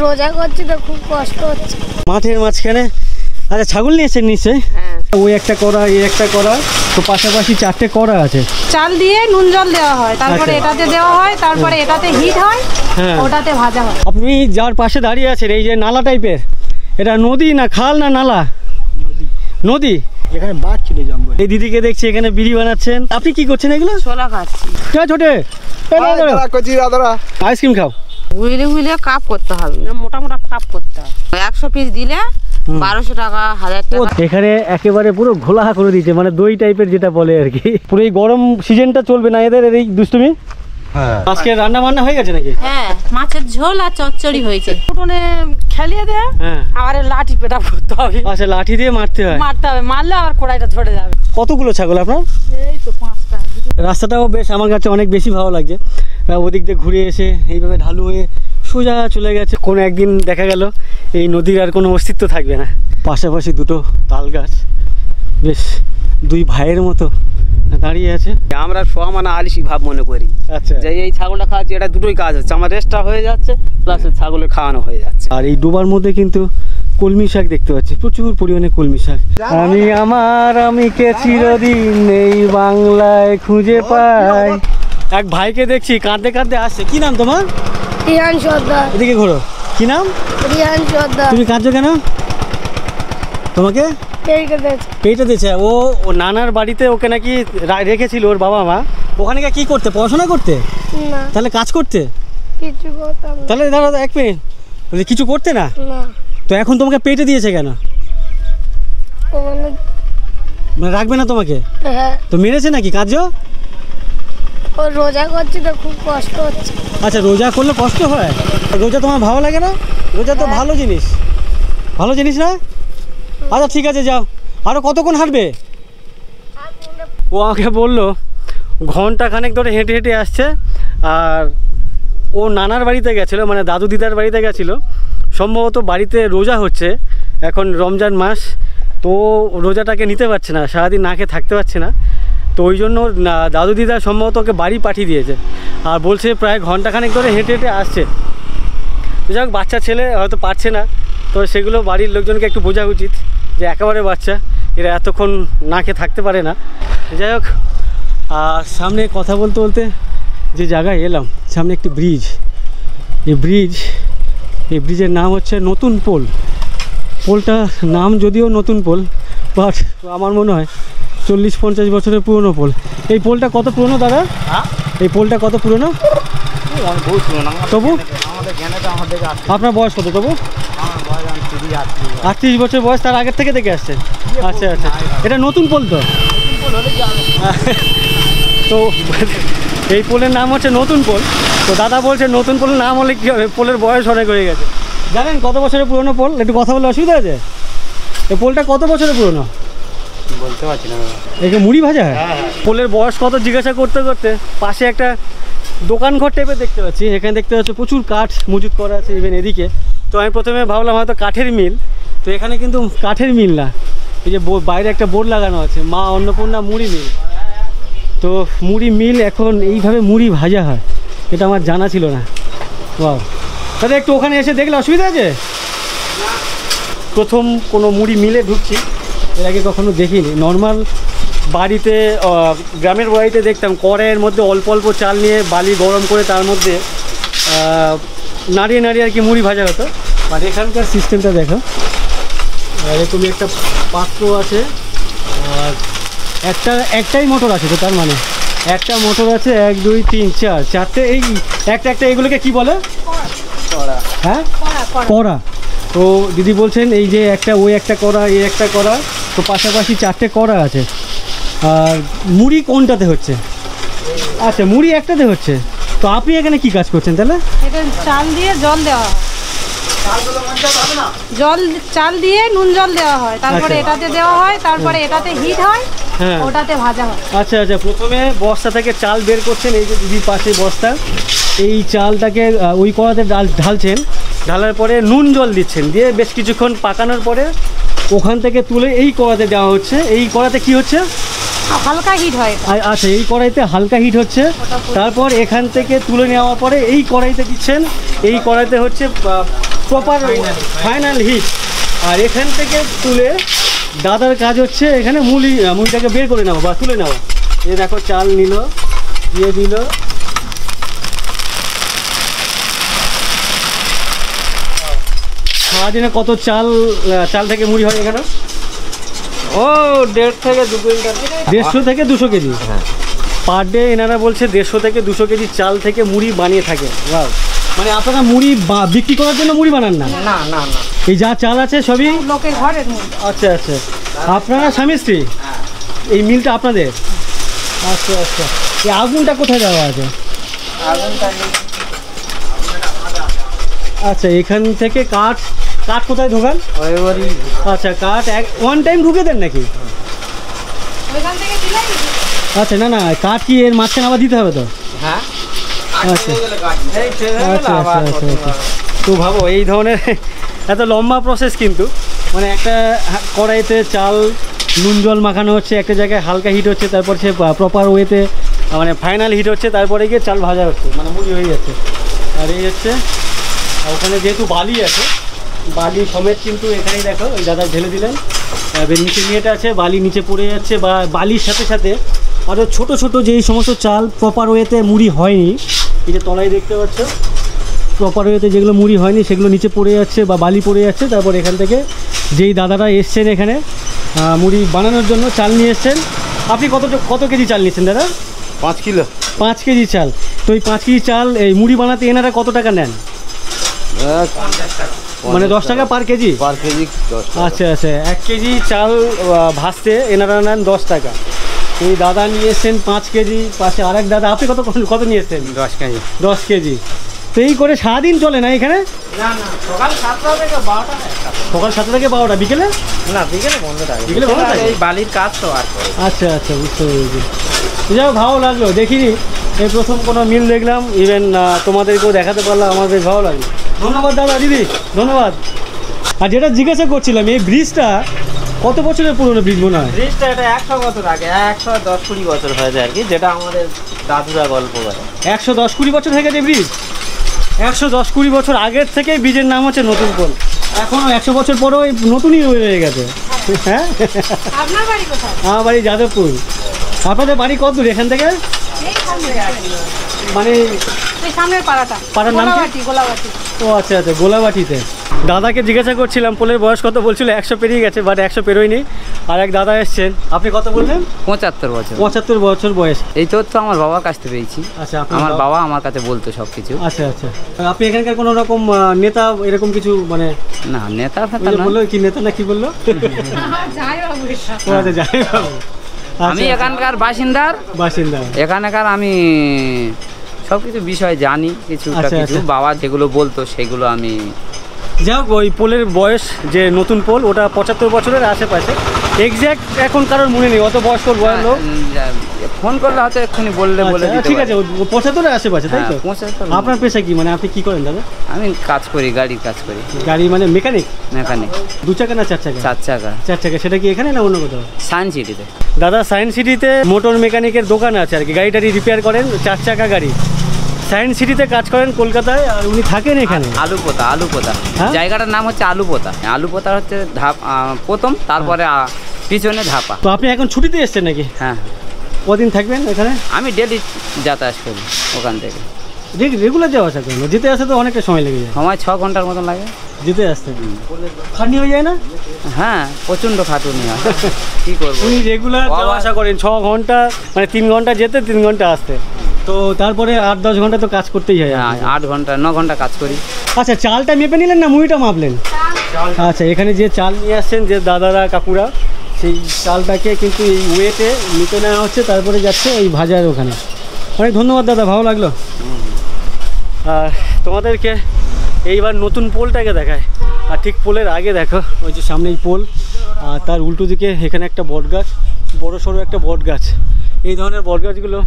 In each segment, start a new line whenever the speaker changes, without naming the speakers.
রোজা করছি তো খুব কষ্ট হচ্ছে।
মাঠের মাঝখানে আচ্ছা ছাগল নিয়েছেন নিশ্চয়ই?
হ্যাঁ।
ওই একটা করা এই একটা করা তো পাশাপাশি চারটে করা আছে।
চাল দিয়ে নুন জল দেওয়া হয়, তারপরে এটাতে দেওয়া হয়, তারপরে এটাতে হিট হয়, ওটাতে ভাজা হয়।
আপনি যার পাশে দাঁড়িয়ে আছেন এই যে নালা টাইপের, এটা নদী না খাল না নালা? নদী। নদী?
এখানে বাঘ ছিল জঙ্গল।
এই দিদিকে দেখছি এখানে বিড়ি বানাচ্ছেন। আপনি কি করছেন এগুলো?
ছোলা খাচ্ছি।
ছোটে আইসক্রিম খাও।
হুইলে হুইলে কাপ করতে হবে, মোটা মোটা কাপ করতে হবে। 100 পিস দিলে 1200 টাকা 1000 টাকা।
এখানে একেবারে পুরো ঘোলা করে দিয়েছে, মানে দই টাইপের যেটা বলে আর কি। পুরো এই গরম সিজনটা চলবে না এদের এই দুষ্টুমি। হ্যাঁ। আজকে রান্না বান্না হয়ে গেছে নাকি?
হ্যাঁ, মাছের ঝোল আর চচ্চড়ি হয়েছে। উঠোনে খেলিয়ে দেয়, আর লাঠি পেটা করতে হবে।
আচ্ছা, লাঠি দিয়ে মারতে হয়?
মারতে হবে, মারলে আবার কড়াইটা ধরে যাবে।
কতগুলো ছাগল আপনার?
এই তো 5টা।
রাস্তাটাও বেশ আমার কাছে অনেক বেশি ভালো লাগছে। ওদিক দিয়ে ঘুরে এসে এইভাবে ঢালু হয়ে সোজা চলে গেছে। কোনো একদিন দেখা গেল এই নদীর আর কোনো অস্তিত্ব থাকবে না। পাশাপাশি দুটো তাল গাছ, বেশ দুই ভাইয়ের মতো দাঁড়িয়ে আছে।
আমরা সমানা আলিশি ভাব মনে করি।
আচ্ছা,
যে এই ছাগলটা খাওয়াচ্ছি, এটা দুটোই কাজ হচ্ছে, আমার রেস্টটা হয়ে যাচ্ছে প্লাস ছাগলের খাওয়ানো হয়ে যাচ্ছে।
আর এই ডোবার মধ্যে কিন্তু কলমি শাক দেখতে পাচ্ছি, প্রচুর পরিমাণে কলমি শাক। আমি কে চিরদিন এই বাংলায় খুঁজে পাই। এক ভাইকে দেখছি কাঁদতে কাঁদতে আসছে। কি নাম তোমার?
রিহান সর্দার।
এদিকে ঘোরো। কি নাম?
রিহান সর্দার।
তুমি কাঁদছো কেন? তোমাকে পেটে দিয়েছে। ও নানার বাড়িতে ওকে নাকি রেখেছিল ওর বাবা মা। ওখানে কি করতে? পড়াশোনা করতে?
না।
তাহলে কাজ করতে?
কিছু করতাম না।
তাহলে দাঁড়াও এক মিনিট, কিছু করতে না?
না।
তো এখন তোমাকে পেটে দিয়েছে কেন? মানে রাখবে না তোমাকে?
হ্যাঁ।
তো মেরেছে নাকি? কাজও
রোজা করছি তো খুব কষ্ট হচ্ছে।
আচ্ছা, রোজা করলে কষ্ট হয়? রোজা তোমার ভালো লাগে না? রোজা তো ভালো জিনিস, ভালো জিনিস না? আচ্ছা ঠিক আছে, যাও। আরো কতক্ষণ হাঁটবে? ও আমাকে বললো ঘন্টা খানেক ধরে হেঁটে হেঁটে আসছে। আর ও নানার বাড়িতে গেছিলো, মানে দাদু দিদার বাড়িতে গেছিলো। সম্ভবত বাড়িতে রোজা হচ্ছে, এখন রমজান মাস, তো রোজাটাকে নিতে পারছে না, সারাদিন না খেয়ে থাকতে পারছে না। তো ওই জন্য দাদু দিদা সম্ভবত ওকে বাড়ি পাঠিয়ে দিয়েছে। আর বলছে প্রায় ঘন্টাখানেক ধরে হেঁটে হেঁটে আসছে। তো যাই হোক, বাচ্চা ছেলে হয়তো পারছে না, তো সেগুলো বাড়ির লোকজনকে একটু বোঝা উচিত যে একেবারে বাচ্চা, এরা এতক্ষণ না খেয়ে থাকতে পারে না। যাই হোক, আর সামনে কথা বলতে বলতে যে জায়গায় এলাম, সামনে একটি ব্রিজ। এই ব্রিজের নাম হচ্ছে নতুন পোল। পোলটার নাম যদিও নতুন পোল, বাট আমার মনে হয় 40-50 বছরের পুরনো পোল। এই পোলটা কত পুরনো দাদা? এই পোলটা কত পুরনো? তবু আপনার বয়স কত? তবু 38 বছর বয়স, তার আগের থেকে দেখে আসছে। আচ্ছা আচ্ছা, এটা নতুন পোল তো? তো এই পোলের নাম হচ্ছে নতুন পোল। তো দাদা বলছে নতুন পোলের নাম হলে কী হবে, পোলের বয়স অনেক হয়ে গেছে। জানেন কত বছরের পুরনো পোল? একটু কথা বলে অসুবিধা আছে? এই পোলটা কত বছরের পুরনো
বলতে পারছি না।
একে মুড়ি ভাজা হয়। পোলের বয়স কত জিজ্ঞাসা করতে করতে পাশে একটা দোকান ঘর টাইপের দেখতে পাচ্ছি। এখানে দেখতে পাচ্ছি প্রচুর কাঠ মজুত করা আছে, ইভেন এদিকে। তো আমি প্রথমে ভাবলাম হয়তো কাঠের মিল, তো এখানে কিন্তু কাঠের মিল না। এই যে বাইরে একটা বোর্ড লাগানো আছে, মা অন্নপূর্ণা মুড়ি মিল। তো মুড়ি মিল, এখন এইভাবে মুড়ি ভাজা হয়, এটা আমার জানা ছিল না। বাহ, তাহলে একটু ওখানে এসে দেখলে অসুবিধা আছে? প্রথম কোনো মুড়ি মিলে ঢুকছি, এর আগে কখনো দেখিনি। নর্মাল বাড়িতে, গ্রামের বাড়িতে দেখতাম কড়াইয়ের মধ্যে অল্প অল্প চাল নিয়ে বালি গরম করে তার মধ্যে নাড়িয়ে নাড়িয়ে আর কি মুড়ি ভাজা হতো। আর এখানকার সিস্টেমটা দেখো, এরকমই একটা পাত্র আছে, আর একটাই মোটর আছে। তো তার মানে একটা মোটর আছে, 1 2 3 4 চারটে। এই একটা এগুলোকে কি বলে? হ্যাঁ, কড়া। তো দিদি বলছেন এই যে একটা, ওই একটা কড়া, এই একটা কড়া, তো পাশাপাশি 4টে কড়া আছে। আর মুড়ি কোনটাতে হচ্ছে? আচ্ছা, মুড়ি একটাতে হচ্ছে। তো আপনি এখানে কি কাজ করছেন তাহলে?
এটা চাল দিয়ে জল দেওয়া হয়, চাল দিয়ে নুন জল দেওয়া হয়, তারপরে এটাতে দেওয়া হয়, তারপরে এটাতে হিট হয়, ওটাতে ভাজা হয়।
আচ্ছা আচ্ছা, প্রথমে বস্তা থেকে চাল বের করছেন, এই যে দিদির পাশে বস্তা, এই চালটাকে ওই কড়াতে ঢালছেন, ঢালার পরে নুন জল দিচ্ছেন, দিয়ে বেশ কিছুক্ষণ পাকানোর পরে ওখান থেকে তুলে এই কড়াতে দেওয়া হচ্ছে। এই কড়াতে কি হচ্ছে?
হালকা হিট হয়।
আচ্ছা, এই কড়াইতে হালকা হিট হচ্ছে, তারপর এখান থেকে তুলে নেওয়ার পরে এই কড়াইতে দিচ্ছেন। এই কড়াইতে হচ্ছে প্রপার ফাইনাল হিট। আর এখান থেকে তুলে দাদার কাজ হচ্ছে এখানে মুড়িটাকে বের করে নেওয়া বা তুলে নেওয়া। এই দেখো চাল নিল, দিয়ে দিল, সারাদিনে কত চাল থেকে মুড়ি হয় এখানে?
ও 1.5 থেকে 2 কুইন্টাল।
150 থেকে 200 কেজি পার ডে। এনারা বলছে 150 থেকে 200 কেজি চাল থেকে মুড়ি বানিয়ে থাকে। ওয়াও, মানে আপনারা মুড়ি বিক্রি করার জন্য মুড়ি বানান না?
না না না,
এই যা চাল আছে সবই
লোকের ঘরের।
আচ্ছা আচ্ছা, আপনারা স্বামী স্ত্রী? এই মিলটা আপনাদের? আচ্ছা আচ্ছা। এই আগুনটা কোথায় দেওয়া আছে? আচ্ছা, এখান থেকে কাঠ কোথায় ঢোকান? আচ্ছা, কাঠ ওয়ান টাইম ঢুকে দেন নাকি? আচ্ছা, না কাঠ কি এর মাঝখানে আবার দিতে হবে তো?
হ্যাঁ।
আচ্ছা আচ্ছা আচ্ছা আচ্ছা। তো ভাবো এই ধরনের এত লম্বা প্রসেস, কিন্তু মানে একটা কড়াইতে চাল নুন জল মাখানো হচ্ছে, একটা জায়গায় হালকা হিট হচ্ছে, তারপর সে প্রপার ওয়েতে মানে ফাইনাল হিট হচ্ছে, তারপরে গিয়ে চাল ভাজা হচ্ছে, মানে মুড়ি হয়ে যাচ্ছে। আর এই হচ্ছে ওখানে যেহেতু বালি আছে, বালি সমেত কিন্তু এখানেই দেখো ওই দাদা ঢেলে দিলেন। নিচে নিয়েটা আছে, বালি নিচে পড়ে যাচ্ছে, বা বালির সাথে সাথে আরও ছোট ছোট যেই সমস্ত চাল প্রপার ওয়েতে মুড়ি হয়নি, এই যে তলায় দেখতে পাচ্ছ প্রপার ওয়েতে যেগুলো মুড়ি হয়নি সেগুলো নিচে পড়ে যাচ্ছে বা বালি পড়ে যাচ্ছে। তারপর এখান থেকে যেই দাদারা এসছেন এখানে মুড়ি বানানোর জন্য চাল নিয়ে এসছেন। আপনি কত কেজি চাল নিয়েছেন দাদা?
5 কিলো।
5 কেজি চাল। তো এই 5 কেজি চাল এই মুড়ি বানাতে এনারা কত টাকা নেন? মানে 10 টাকা পার কেজি?
পার কেজি 10 টাকা।
আচ্ছা আচ্ছা। 1 কেজি চাল ভাজতে এনারা নেন 10 টাকা। এই দাদা নিয়ে এসছেন 5 কেজি, পাশে আরেক দাদা। আপনি কত নিয়ে এসছেন?
10 কেজি।
10 কেজি। তো এই করে সারাদিন চলে না এখানে?
না না, সকাল 7টা থেকে 12টা।
সকাল 7টা থেকে 12টা, বিকেলে?
না, বিকেলে বন্ধ থাকে।
বিকেলে বন্ধ থাকে?
এই বালির কাজ তো আর।
আচ্ছা আচ্ছা, বুঝতে পেরেছি। যাও, ভালো লাগলো, দেখিনি এই প্রথম কোনো মিল দেখলাম, ইভেন তোমাদেরকেও দেখাতে পারলাম, আমার বেশ ভালো লাগলো। ধন্যবাদ দাদা, দিদি ধন্যবাদ। আর যেটা জিজ্ঞাসা করছিলাম, এই ব্রিজটা কত বছরের পুরনো ব্রিজ মনে হয়?
ব্রিজটা এটা 100 বছর আগে, 110-20 বছর হয়ে যায় আর কি, যেটা আমাদের দাদুরা গল্প করে।
110-20 বছর হয়ে গেছে ব্রিজ? 110-20 বছর আগের থেকেই ব্রিজের নাম হচ্ছে নতুন পোল। এখনও 100 বছর পরেও নতুনই হয়ে গেছে। হ্যাঁ,
আপনার বাড়ি কোথায়?
আমার বাড়ি যাদবপুর। আপনাদের বাড়ি কত দূর এখান থেকে? মানে
সামনের পাড়াটা,
পাড়ার নাম কি?
গোলাবাটি।
ও আচ্ছা আচ্ছা, গোলাবাটিতে। দাদাকে জিজ্ঞাসা করছিলাম পোলের বয়স কত, বলছিল 100 পেরিয়ে গেছে, বাট 100 পেরোয়নি। আর এক দাদা এসছেন, আপনি কত বললেন?
75 বছর।
75 বছর বয়স।
এই তথ্য আমার বাবার কাছ থেকে পেয়েছি।
আচ্ছা,
আমার বাবা আমার কাছে বলতো সব কিছু।
আচ্ছা আচ্ছা। আপনি এখানকার কোনো রকম নেতা এরকম কিছু মানে?
না, নেতা ফেতা না।
বললো কি নেতা না কি বললো? ও আচ্ছা, যাই বাবু।
আমি এখানকার বাসিন্দা। এখানকার আমি সব কিছু বিষয় জানি, কিছুটা
আচ্ছা,
কিছু।
আচ্ছা।
বাবা যেগুলো বলতো সেগুলো আমি।
যাই হোক, ওই পোলের বয়স যে নতুন পোল, ওটা 75 বছরের আশেপাশে। এক্স্যাক্ট এখন কারোর মনে নেই, অত বয়স্ক লোক।
ফোন করলে হয়তো এক্ষুনি বলে দিতে
ঠিক আছে, 75-এর আশেপাশে, তাই তো?
75।
আপনার পেশা কি, মানে আপনি কি করেন দাদা?
আমি কাজ করি, গাড়ির কাজ করি।
গাড়ি মানে মেকানিক?
মেকানিক।
2 চাকা না 4 চাকা?
4 চাকা।
4 চাকা। সেটা কি এখানে না অন্য কোথাও?
সায়েন্স সিটিতে।
দাদা সায়েন্স সিটিতে মোটর মেকানিকের দোকান আছে আর কি, গাড়ি টাড়ি রিপেয়ার করেন, 4 চাকা গাড়ি। সায়েন্স সিটিতে কাজ করেন কলকাতায়, আর উনি থাকেন এখানে
আলুপোতা।
হ্যাঁ?
জায়গাটার নাম হচ্ছে আলুপোতা হচ্ছে প্রথম, তারপরে পিছনে ধাপা।
তো আপনি এখন ছুটিতে এসছেন নাকি?
হ্যাঁ।
কদিন থাকবেন এখানে?
আমি ডেলি যাতায়াত করি ওখান থেকে।
রেগুলার যাওয়া আসা করেন? যেতে আসতে তো অনেকটা সময় লেগে যায়।
সময় 6 ঘন্টার মতন লাগে
যেতে আসতে। খাটনি হয়ে যায় না?
হ্যাঁ, প্রচণ্ড খাটুনি হয়। কী করবো?
উনি রেগুলার যাওয়া আসা করেন 6 ঘন্টা, মানে 3 ঘন্টা যেতে 3 ঘন্টা আসতে, তো তারপরে 8-10 ঘন্টা তো কাজ করতেই হয়।
8 ঘন্টা 9 ঘন্টা কাজ করি।
আচ্ছা, চালটা মেপে নিলেন না মুড়িটা মাপলেন? আচ্ছা, এখানে যে চাল নিয়ে আসছেন যে দাদারা কাকুরা, সেই চালটাকে কিন্তু এই ওয়েটে মেপে নেওয়া হচ্ছে, তারপরে যাচ্ছে ওই ভাজার ওখানে। অনেক ধন্যবাদ দাদা, ভালো লাগলো। আর তোমাদেরকে এইবার নতুন পোলটাকে দেখায়। আর ঠিক পোলের আগে দেখো ওই যে সামনেই পোল, আর তার উল্টো দিকে এখানে একটা বট গাছ, বড় সড়ো একটা বট গাছ। এই ধরনের বট গাছগুলো